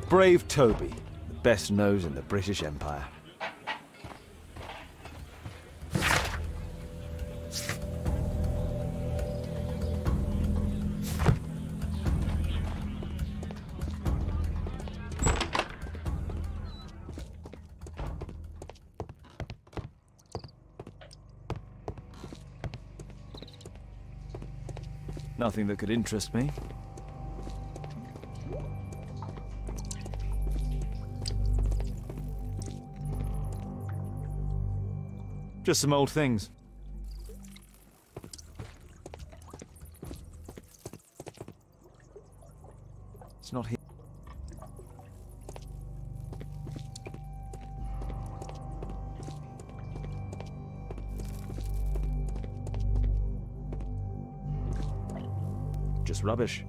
Brave Toby, the best nose in the British Empire. Nothing that could interest me. Just some old things. It's not here. Just rubbish.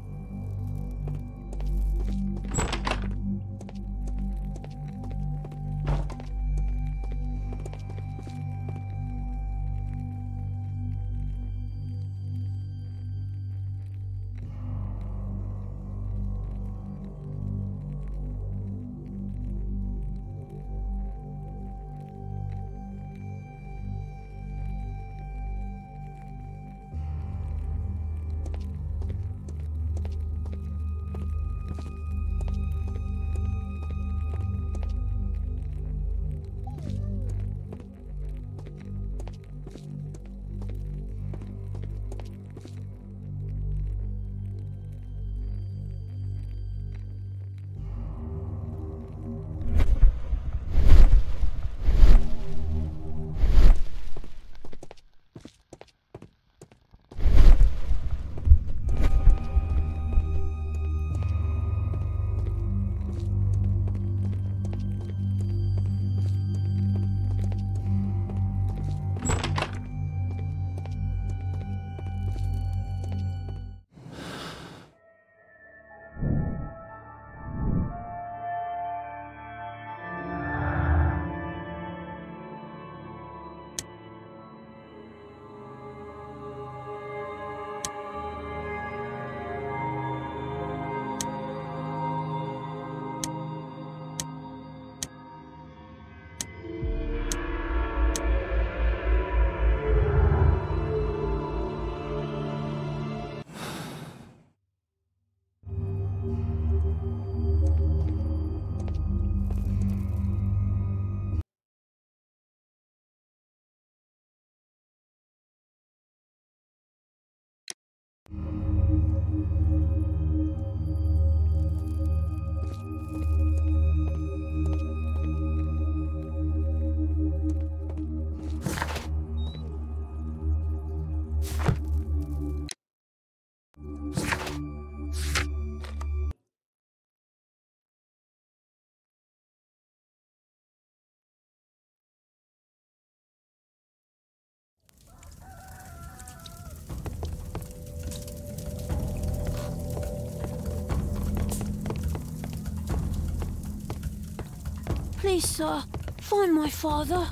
Please, sir, find my father.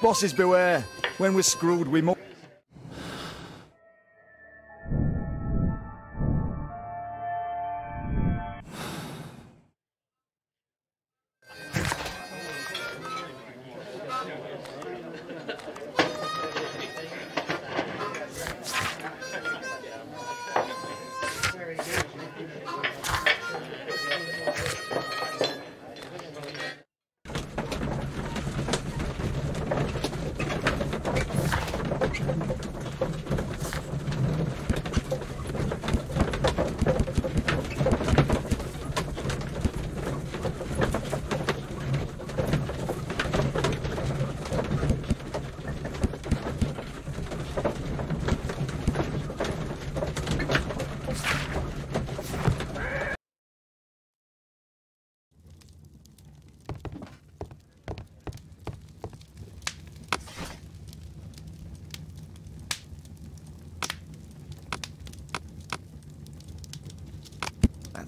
Bosses beware. When we're screwed, we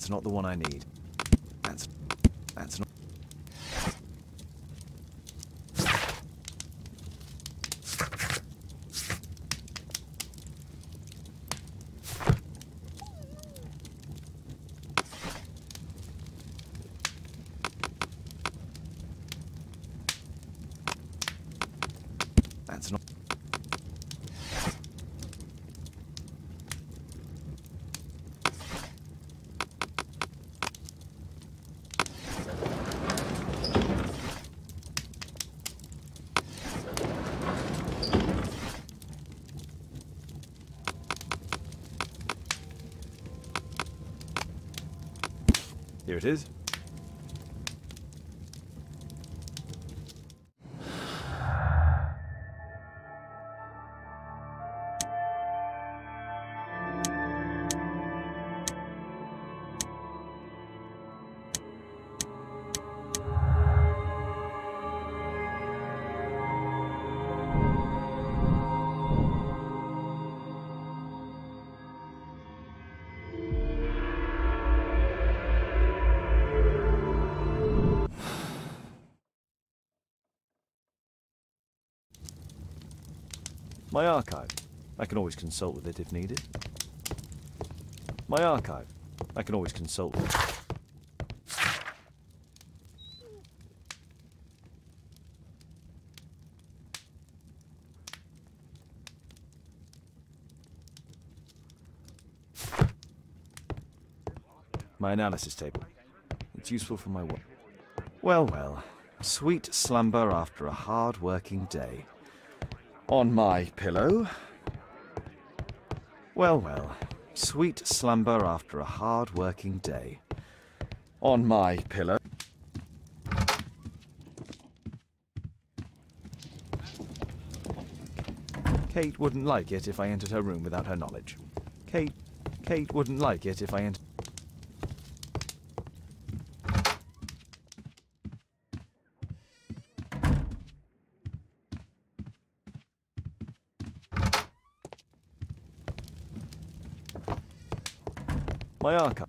That's not the one I need. That's not... That's not... Here it is. My archive. I can always consult with it if needed. My archive. I can always consult with it. My analysis table. It's useful for my work. Well, well. Sweet slumber after a hard-working day. On my pillow. Well, well. Sweet slumber after a hard-working day. On my pillow. Kate wouldn't like it if I entered her room without her knowledge. Kate wouldn't like it if I entered... My archive.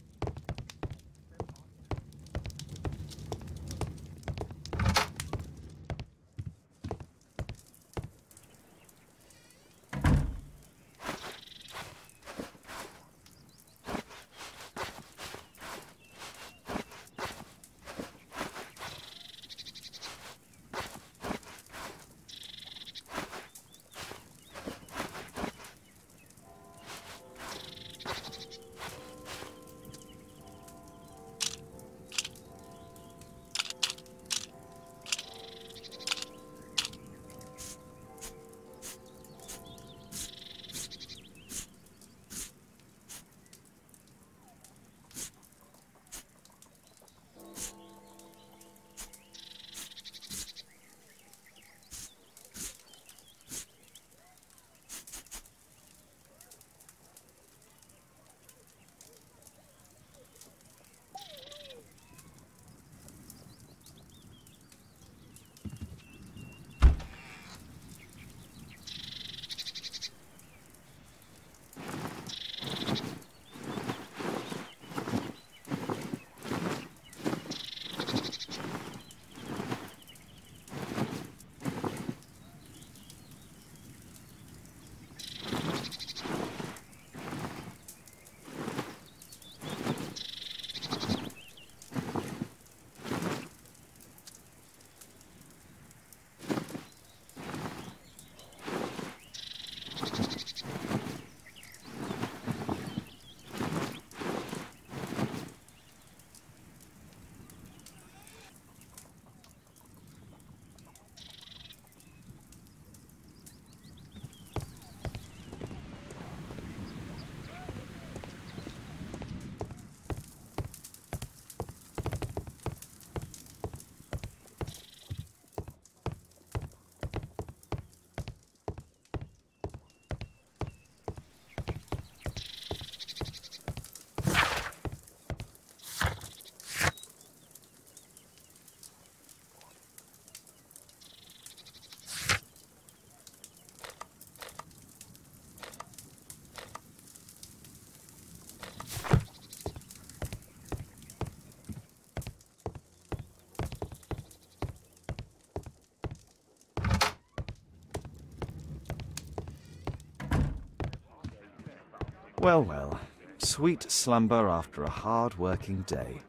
Well, well. Sweet slumber after a hard-working day.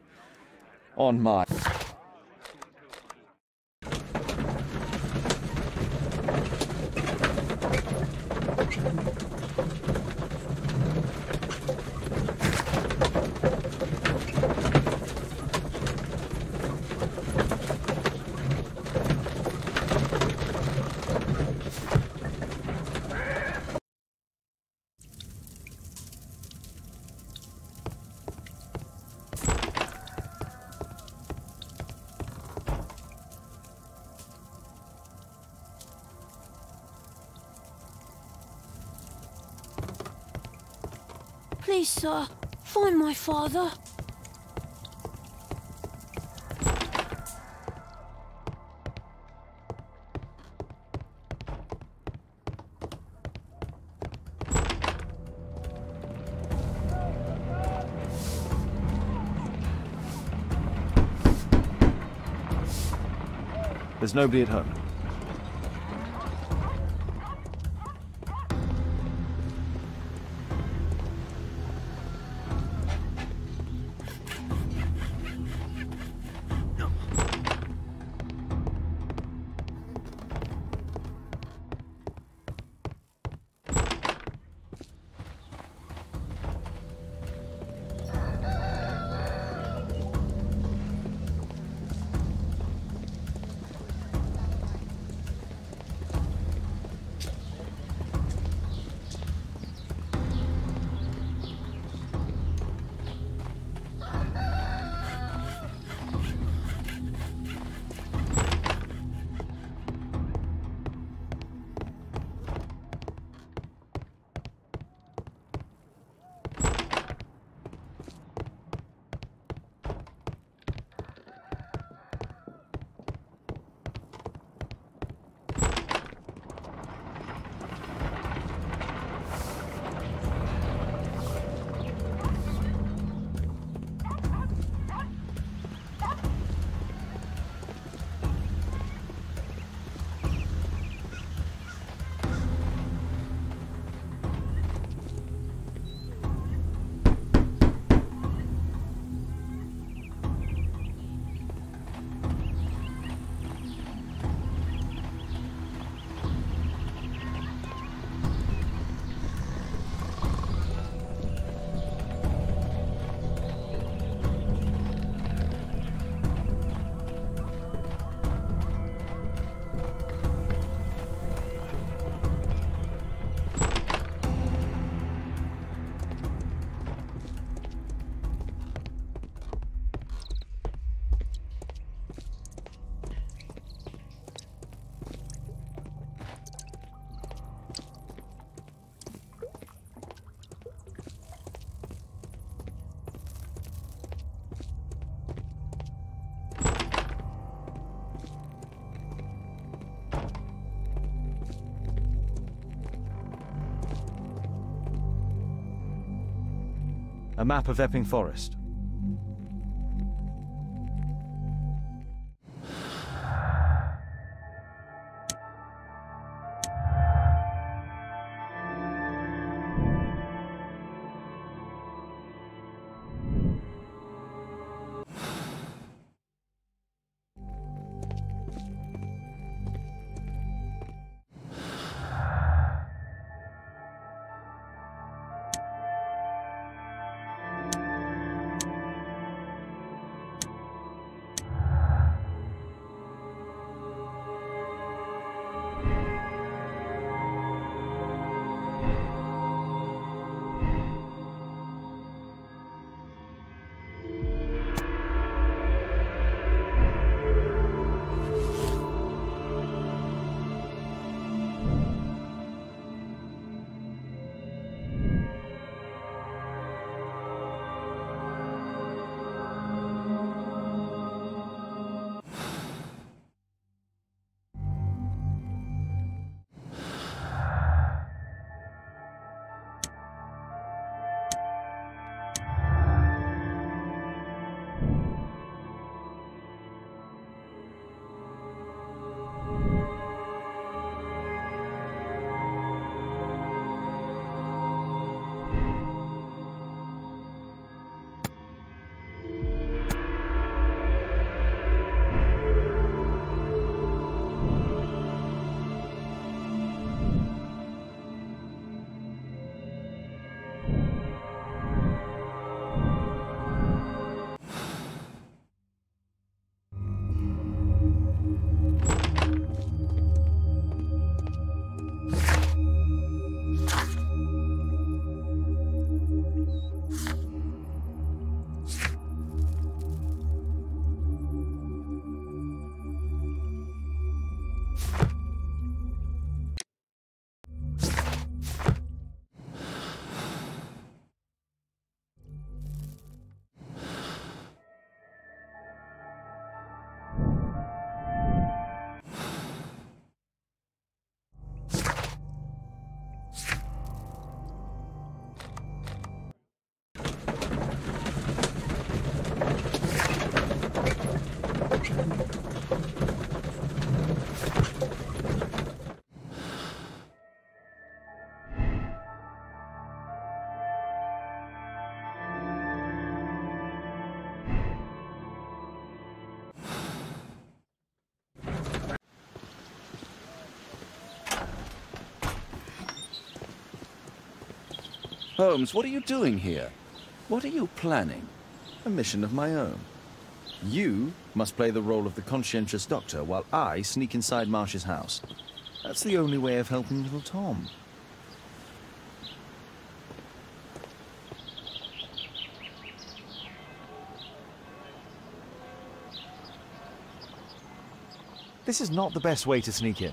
On my... Please, sir, find my father. There's nobody at home. A map of Epping Forest. Holmes, what are you doing here? What are you planning? A mission of my own. You must play the role of the conscientious doctor while I sneak inside Marsh's house. That's the only way of helping little Tom. This is not the best way to sneak in.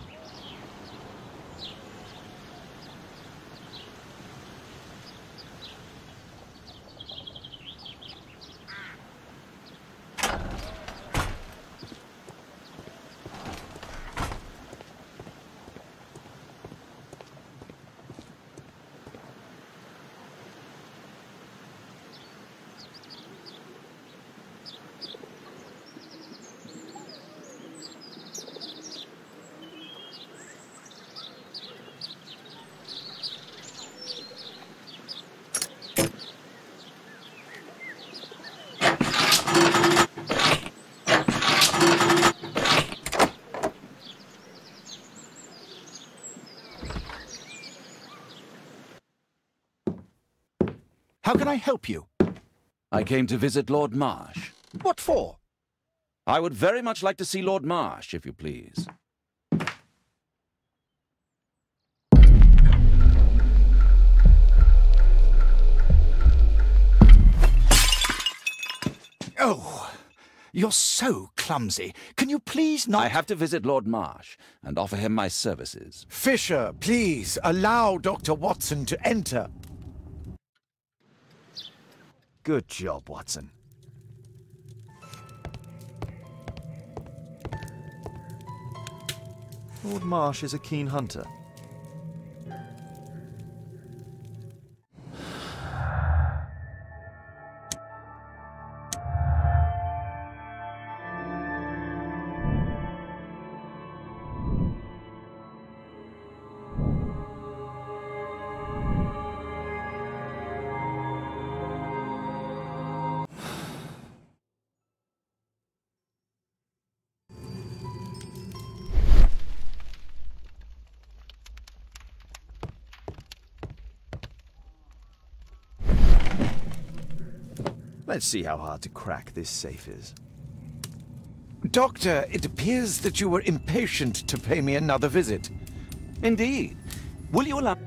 How can I help you? I came to visit Lord Marsh. What for? I would very much like to see Lord Marsh, if you please. Oh, you're so clumsy. Can you please not— I have to visit Lord Marsh and offer him my services. Fisher, please, allow Dr. Watson to enter. Good job, Watson. Lord Marsh is a keen hunter. Let's see how hard to crack this safe is. Doctor, it appears that you were impatient to pay me another visit. Indeed. Will you allow—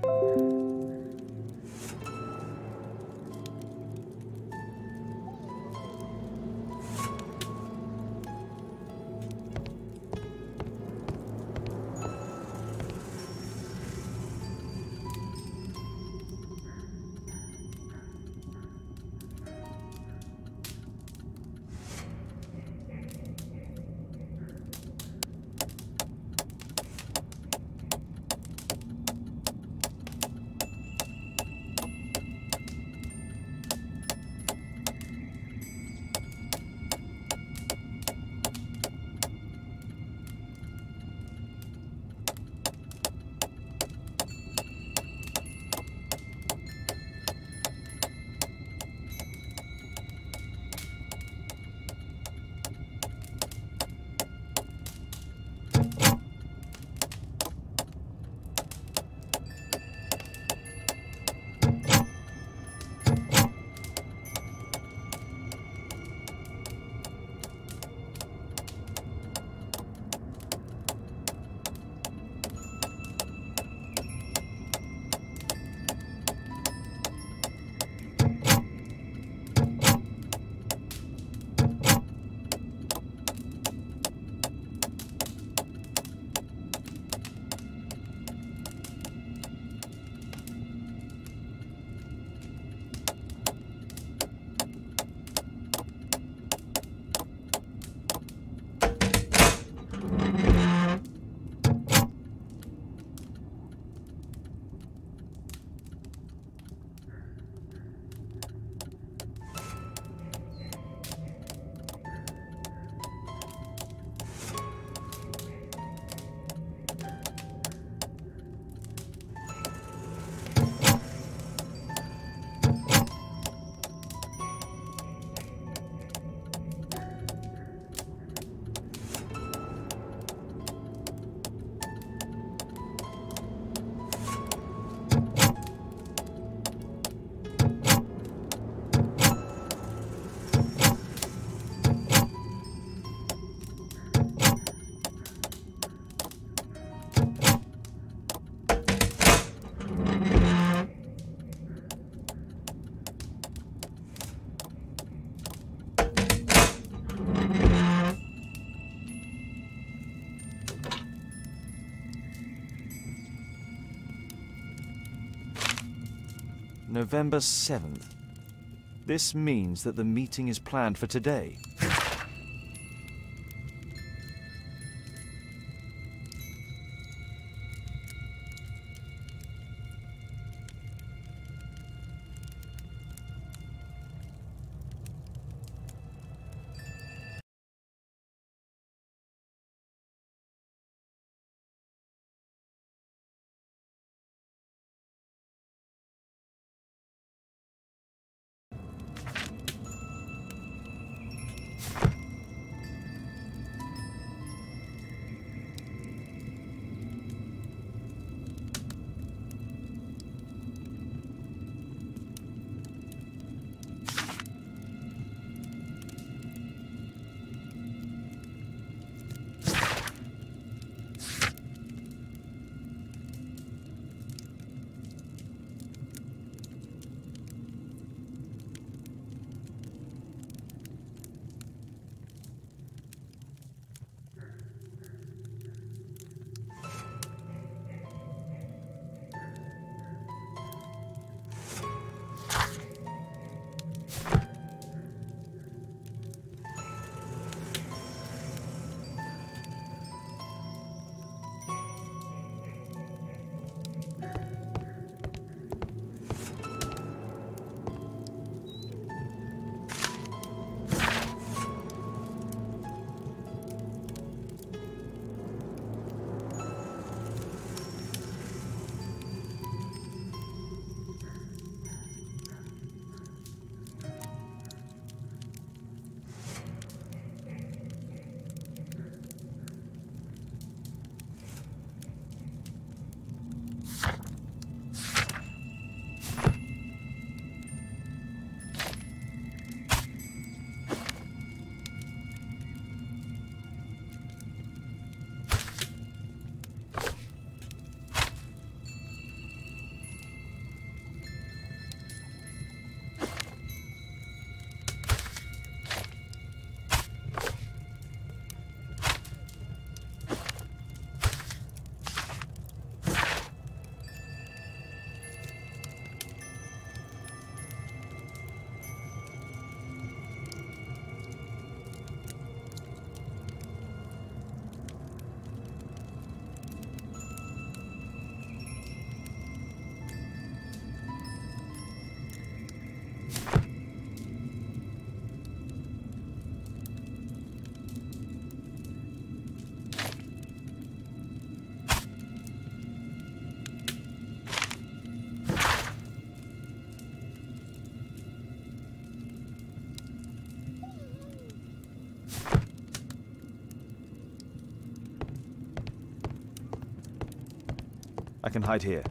November 7th. This means that the meeting is planned for today. I can hide here.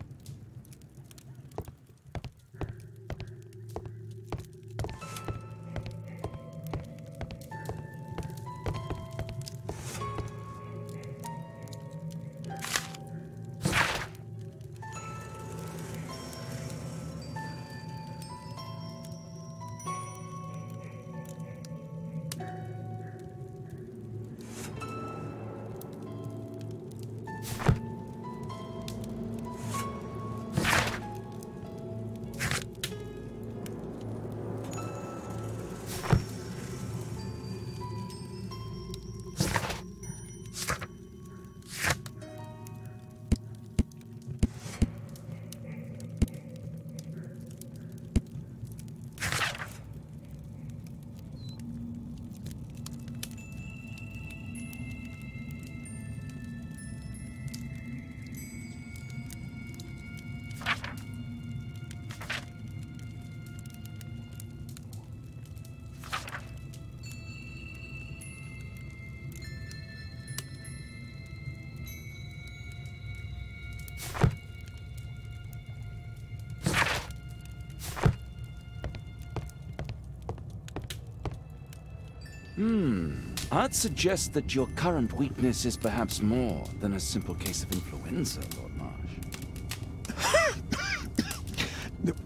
I'd suggest that your current weakness is perhaps more than a simple case of influenza, Lord Marsh.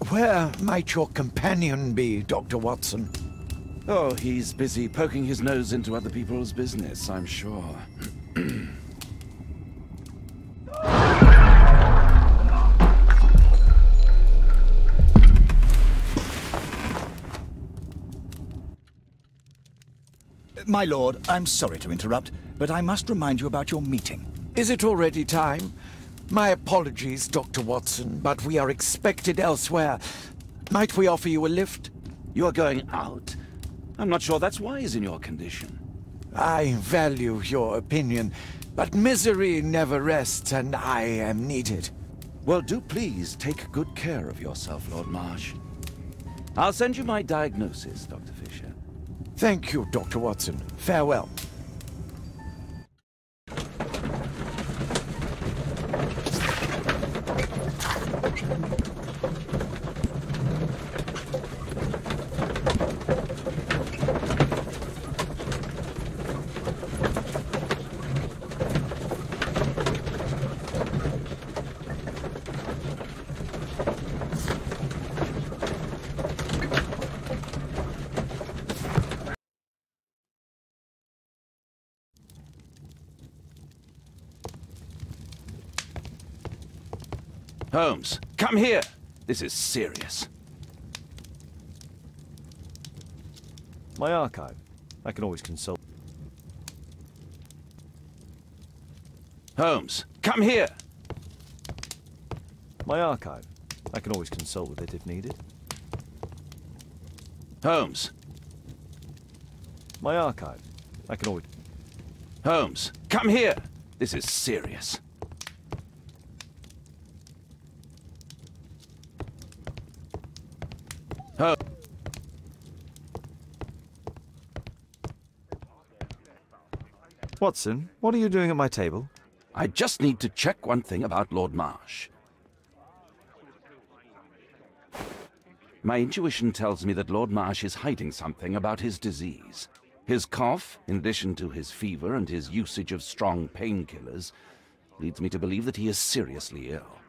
Where might your companion be, Dr. Watson? Oh, he's busy poking his nose into other people's business, I'm sure. My lord, I'm sorry to interrupt, but I must remind you about your meeting. Is it already time? My apologies, Dr. Watson, but we are expected elsewhere. Might we offer you a lift? You are going out? I'm not sure that's wise in your condition. I value your opinion, but misery never rests, and I am needed. Well, do please take good care of yourself, Lord Marsh. I'll send you my diagnosis, Dr. Fisher. Thank you, Dr. Watson. Farewell. Holmes, come here! This is serious. My archive. I can always consult. Holmes, come here! My archive. I can always consult with it if needed. Holmes. My archive. I can always... Holmes, come here! This is serious. Watson, what are you doing at my table? I just need to check one thing about Lord Marsh. My intuition tells me that Lord Marsh is hiding something about his disease. His cough, in addition to his fever and his usage of strong painkillers, leads me to believe that he is seriously ill.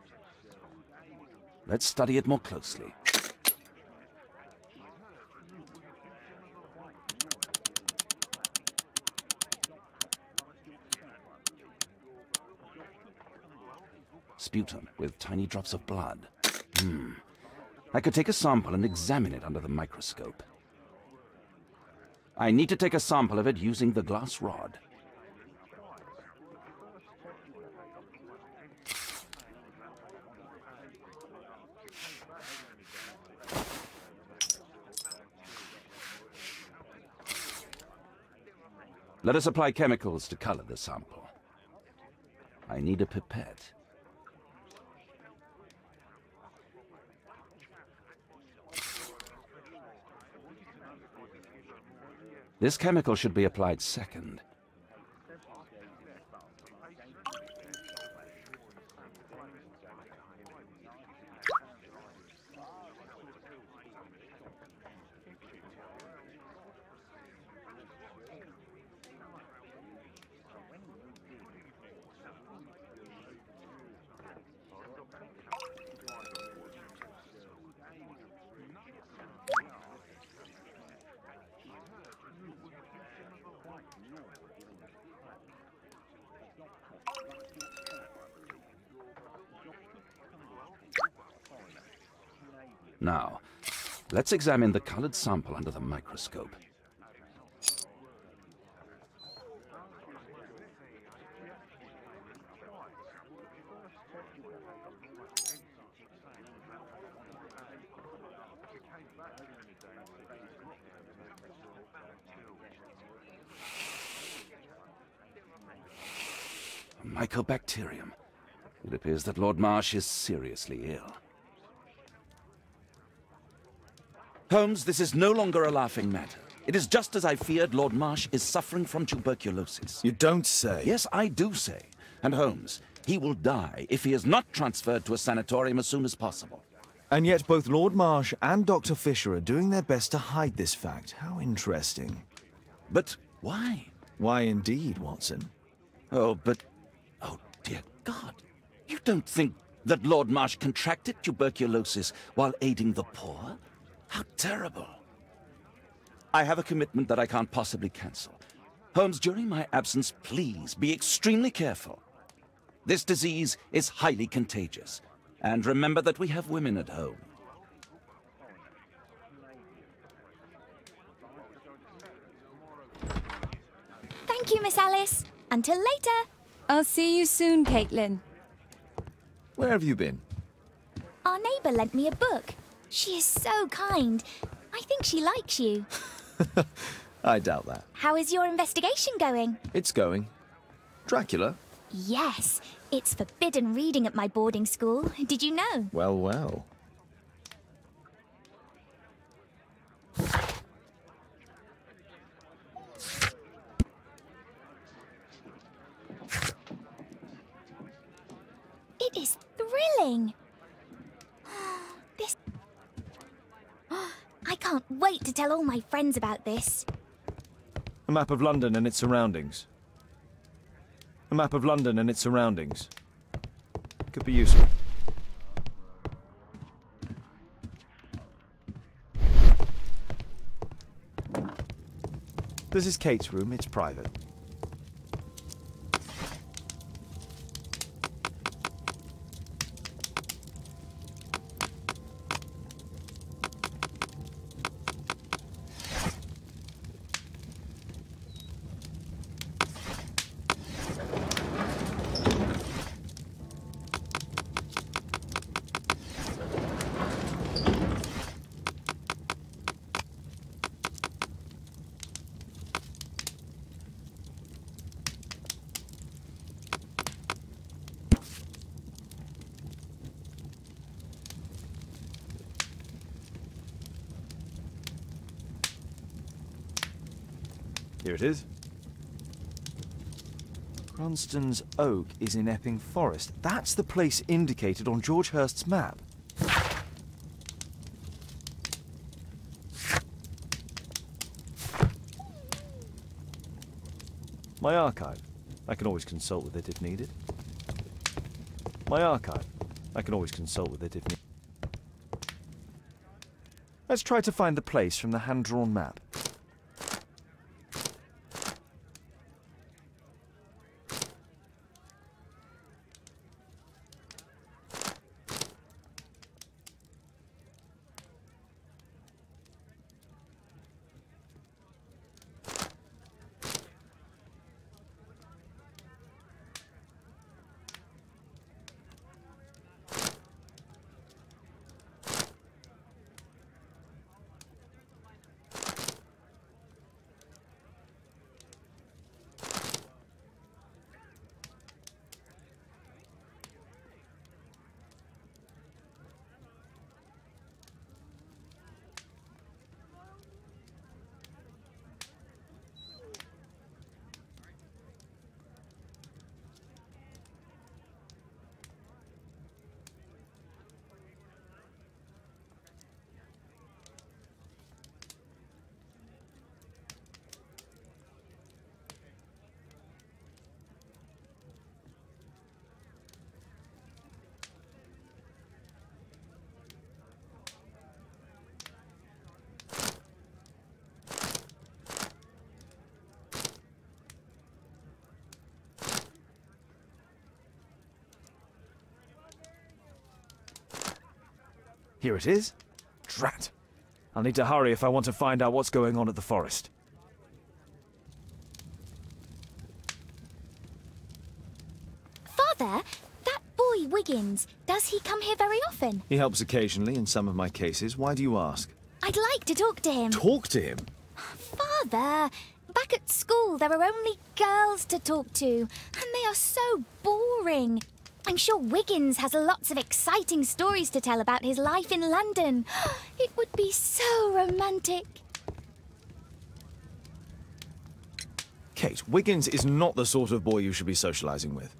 Let's study it more closely. Sputum with tiny drops of blood. I could take a sample and examine it under the microscope. I need to take a sample of it using the glass rod. Let us apply chemicals to color the sample. I need a pipette. This chemical should be applied second. Now, let's examine the colored sample under the microscope. A mycobacterium. It appears that Lord Marsh is seriously ill. Holmes, this is no longer a laughing matter. It is just as I feared. Lord Marsh is suffering from tuberculosis. You don't say. Yes, I do say. And Holmes, he will die if he is not transferred to a sanatorium as soon as possible. And yet both Lord Marsh and Dr. Fisher are doing their best to hide this fact. How interesting. But why? Why indeed, Watson? Oh, dear God. You don't think that Lord Marsh contracted tuberculosis while aiding the poor? How terrible. I have a commitment that I can't possibly cancel. Holmes, during my absence, please be extremely careful. This disease is highly contagious. And remember that we have women at home. Thank you, Miss Alice. Until later. I'll see you soon, Caitlin. Where have you been? Our neighbour lent me a book. She is so kind. I think she likes you. I doubt that. How is your investigation going? It's going. Dracula? Yes. It's forbidden reading at my boarding school. Did you know? Well, well. It is thrilling. This... I can't wait to tell all my friends about this. A map of London and its surroundings. A map of London and its surroundings. Could be useful. This is Kate's room. It's private. Here it is. Cranston's Oak is in Epping Forest. That's the place indicated on George Hurst's map. My archive. I can always consult with it if needed. My archive. I can always consult with it if needed. Let's try to find the place from the hand-drawn map. Here it is. Drat. I'll need to hurry if I want to find out what's going on at the forest. Father, that boy Wiggins, does he come here very often? He helps occasionally in some of my cases. Why do you ask? I'd like to talk to him. Talk to him? Father, back at school there are only girls to talk to, and they are so boring. I'm sure Wiggins has lots of exciting stories to tell about his life in London. It would be so romantic. Kate, Wiggins is not the sort of boy you should be socializing with.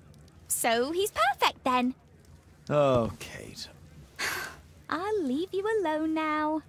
So he's perfect then. Oh, Kate. I'll leave you alone now.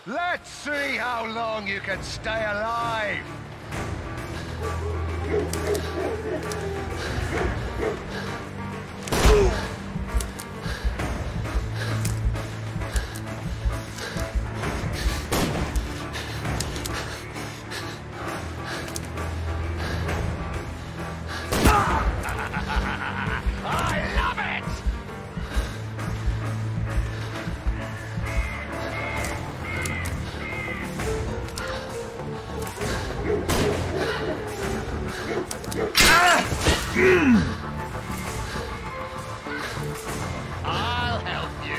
Let's see how long you can stay alive! I'll help you.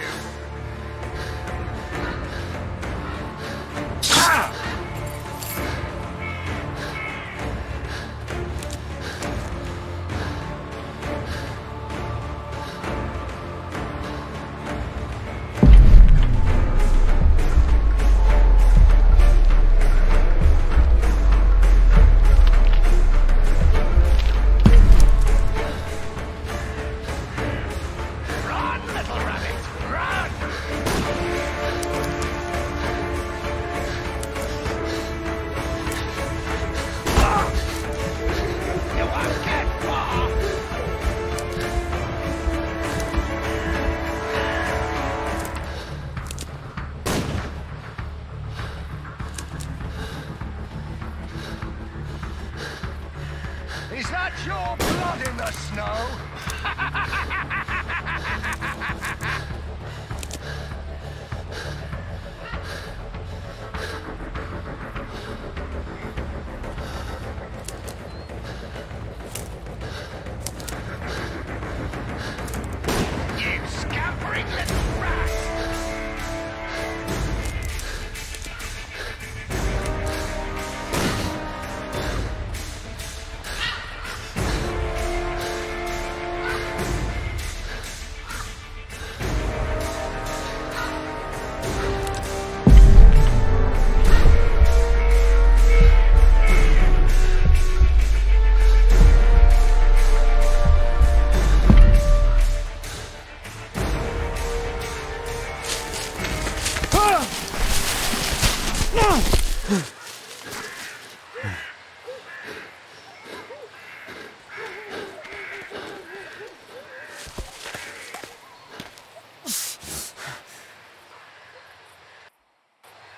Is that your blood in the snow? You scampering little rat!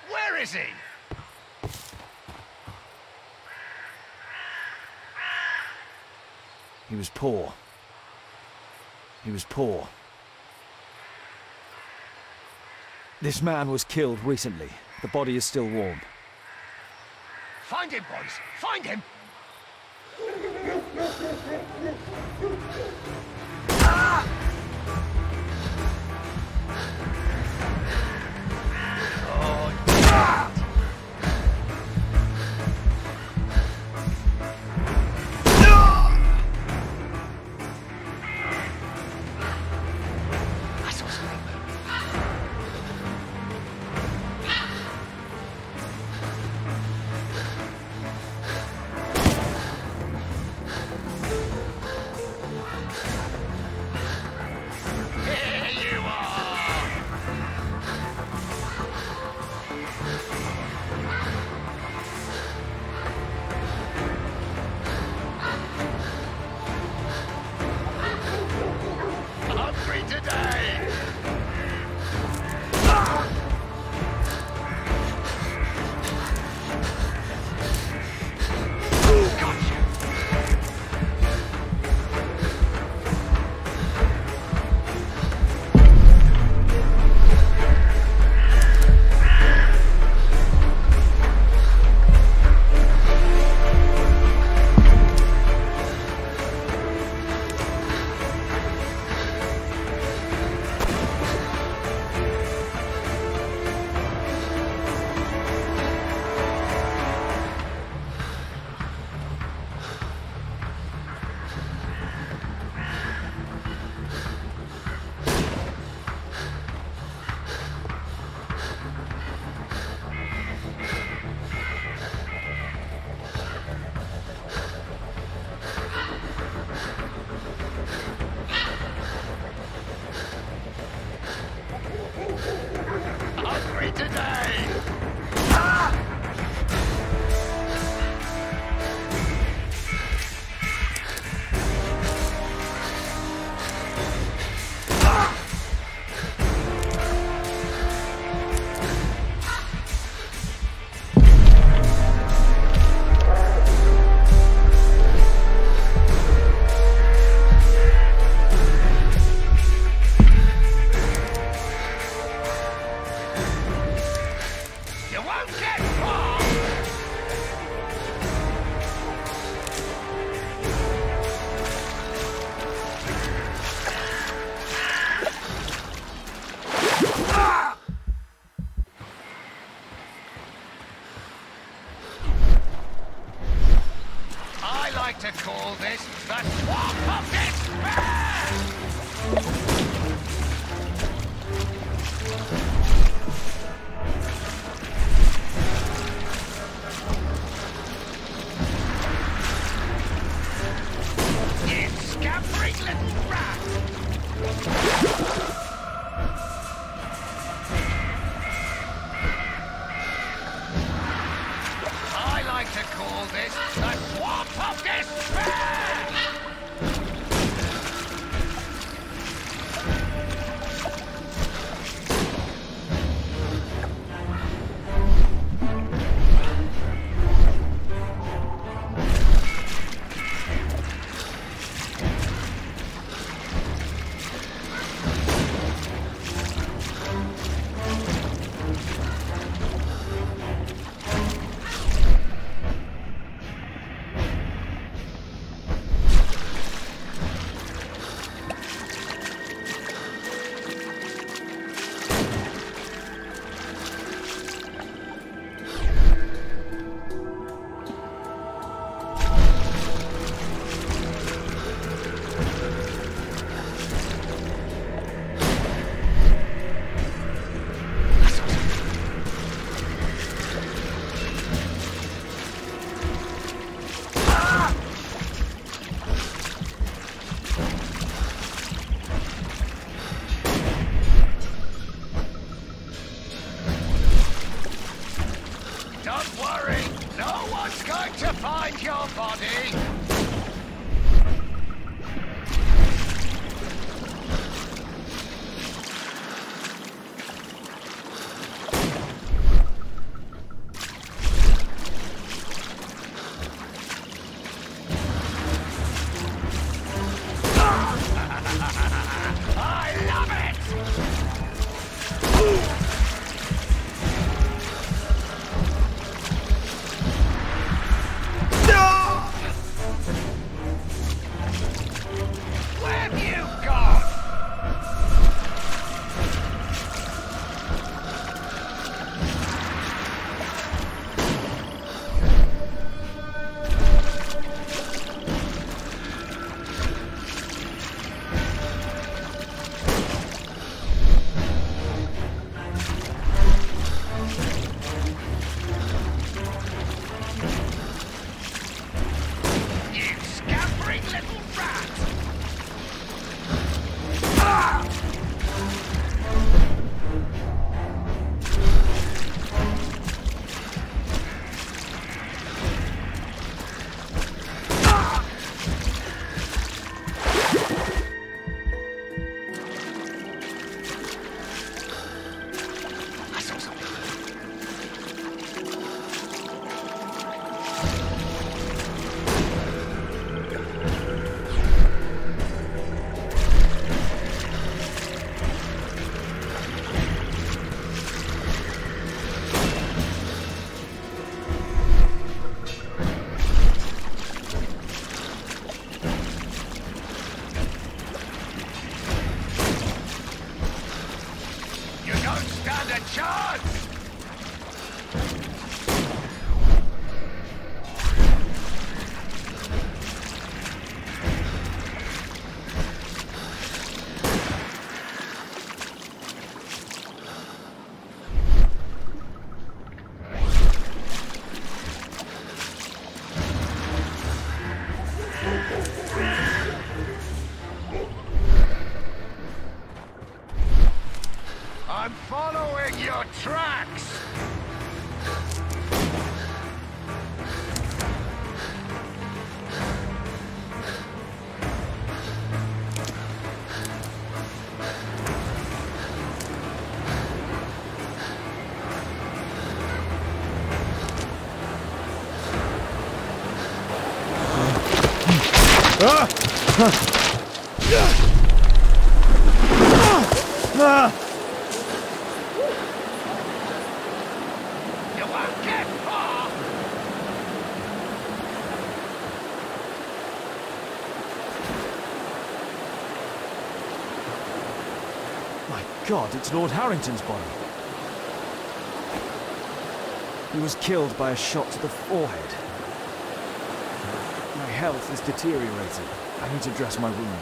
Where is he? He was poor. He was poor. This man was killed recently. The body is still warm. Find him, boys! Find him! Ah! Oh, ah! I saw something. Hungry today! call this the swamp of despair! You scampering little rat! I like to call this the swamp of despair! Don't worry, no one's going to find your body. I love it! Where have you gone? You scampering little rat! You don't stand a chance! I'm following your tracks! You won't get far! My God, it's Lord Harrington's body. He was killed by a shot to the forehead. My health is deteriorating. I need to dress my wound.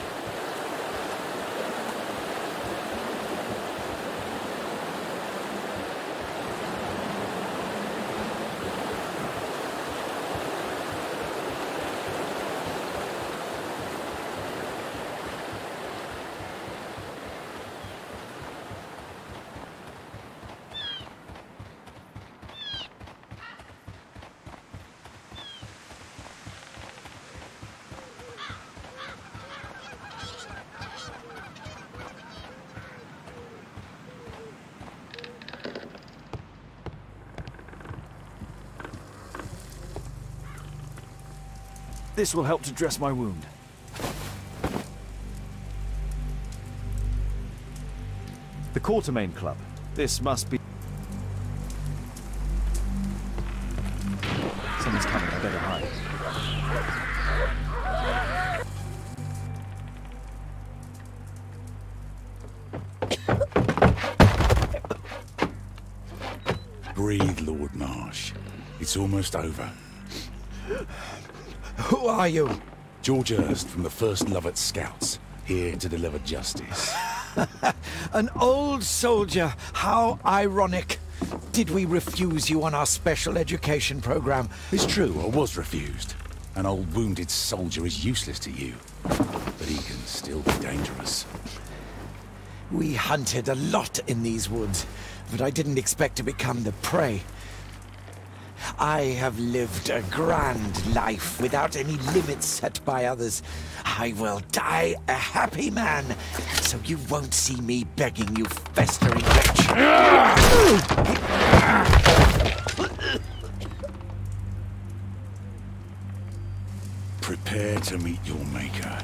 This will help to dress my wound. The Quartermain Club. This must be... Someone's coming, I better hide. Breathe, Lord Marsh. It's almost over. Who are you? George Hurst from the 1st Lovett Scouts, here to deliver justice. An old soldier. How ironic. Did we refuse you on our special education program? It's true, I was refused. An old wounded soldier is useless to you, but he can still be dangerous. We hunted a lot in these woods, but I didn't expect to become the prey. I have lived a grand life without any limits set by others. I will die a happy man, so you won't see me begging you, festering wretch. Prepare to meet your maker.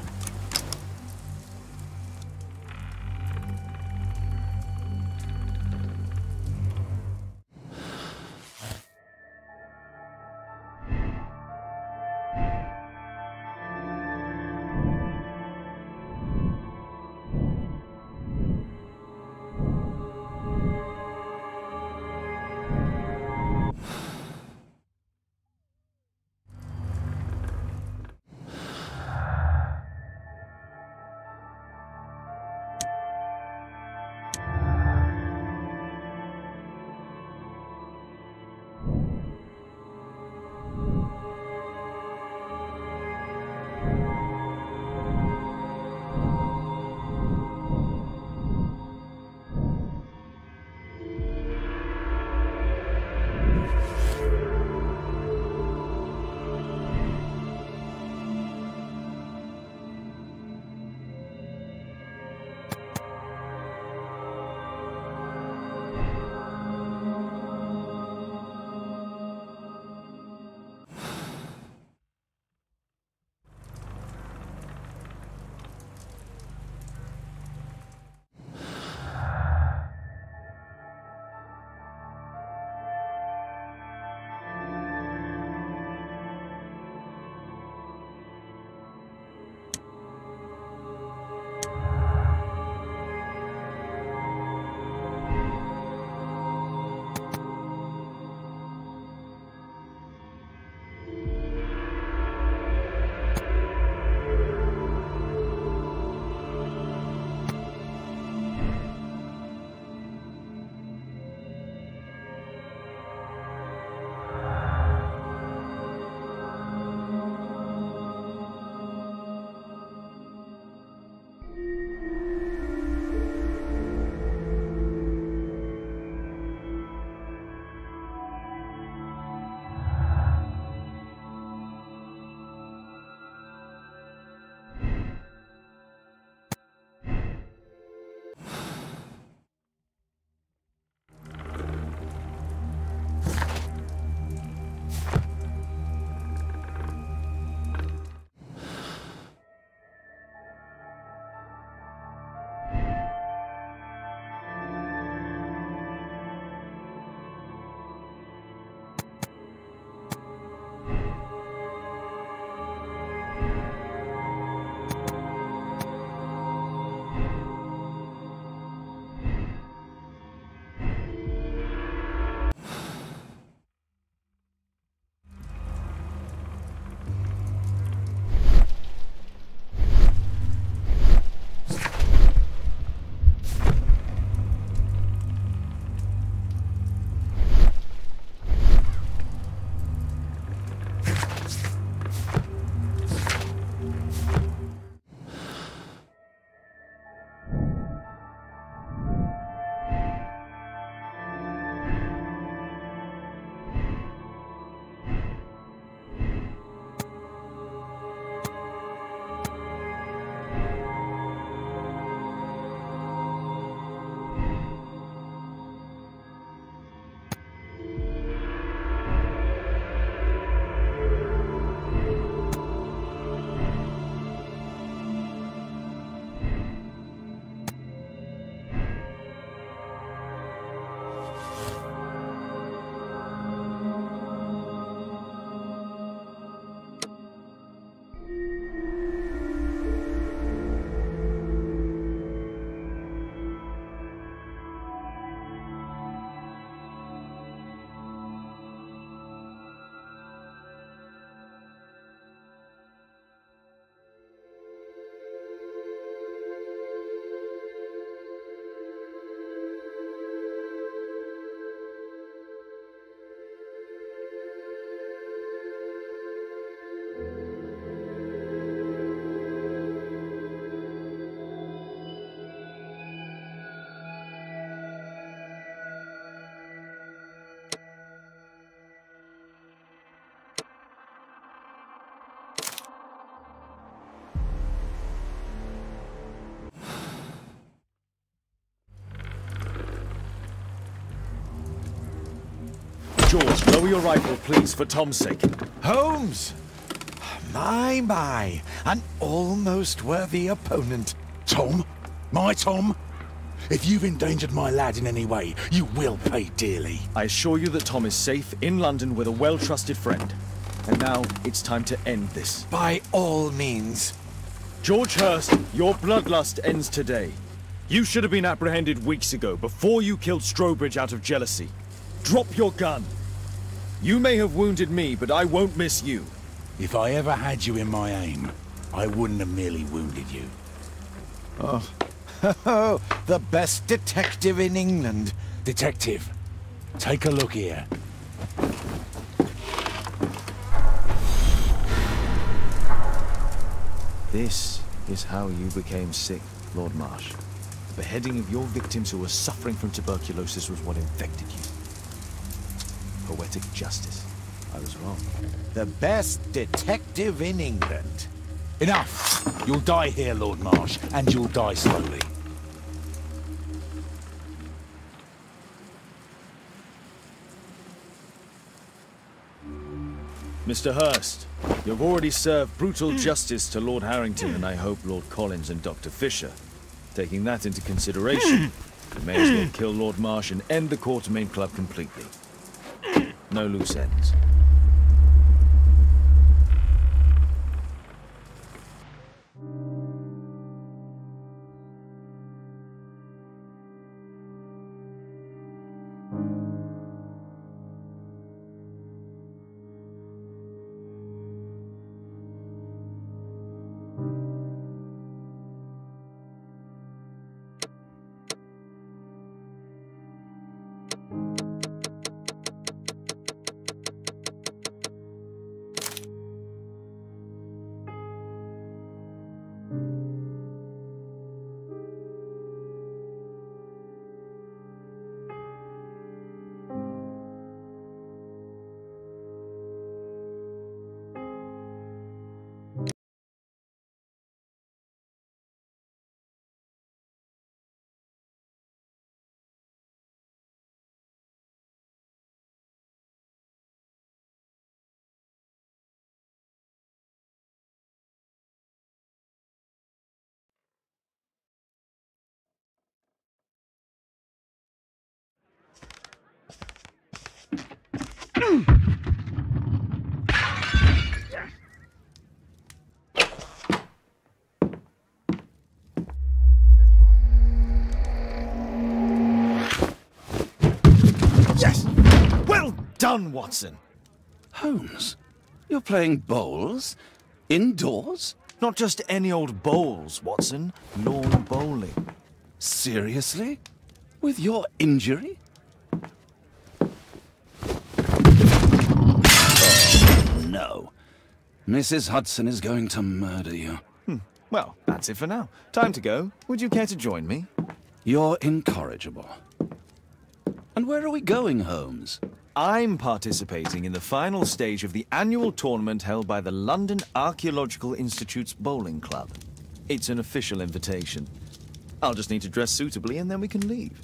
George, lower your rifle, please, for Tom's sake. Holmes! My, an almost worthy opponent. Tom? My Tom? If you've endangered my lad in any way, you will pay dearly. I assure you that Tom is safe in London with a well-trusted friend. And now, it's time to end this. By all means. George Hurst, your bloodlust ends today. You should have been apprehended weeks ago, before you killed Strobridge out of jealousy. Drop your gun. You may have wounded me, but I won't miss you. If I ever had you in my aim, I wouldn't have merely wounded you. Oh, the best detective in England. Detective, take a look here. This is how you became sick, Lord Marsh. The beheading of your victims who were suffering from tuberculosis was what infected you. Poetic justice. I was wrong. The best detective in England. Enough! You'll die here, Lord Marsh, and you'll die slowly. Mr. Hurst, you've already served brutal justice to Lord Harrington and I hope Lord Collins and Dr. Fisher. Taking that into consideration, you may as well kill Lord Marsh and end the Quartermain Club completely. No loose ends. Yes! Well done, Watson! Holmes, you're playing bowls? Indoors? Not just any old bowls, Watson. Lawn bowling. Seriously? With your injury? Oh, no. Mrs. Hudson is going to murder you. Well, that's it for now. Time to go. Would you care to join me? You're incorrigible. And where are we going, Holmes? I'm participating in the final stage of the annual tournament held by the London Archaeological Institute's bowling club. It's an official invitation. I'll just need to dress suitably and then we can leave.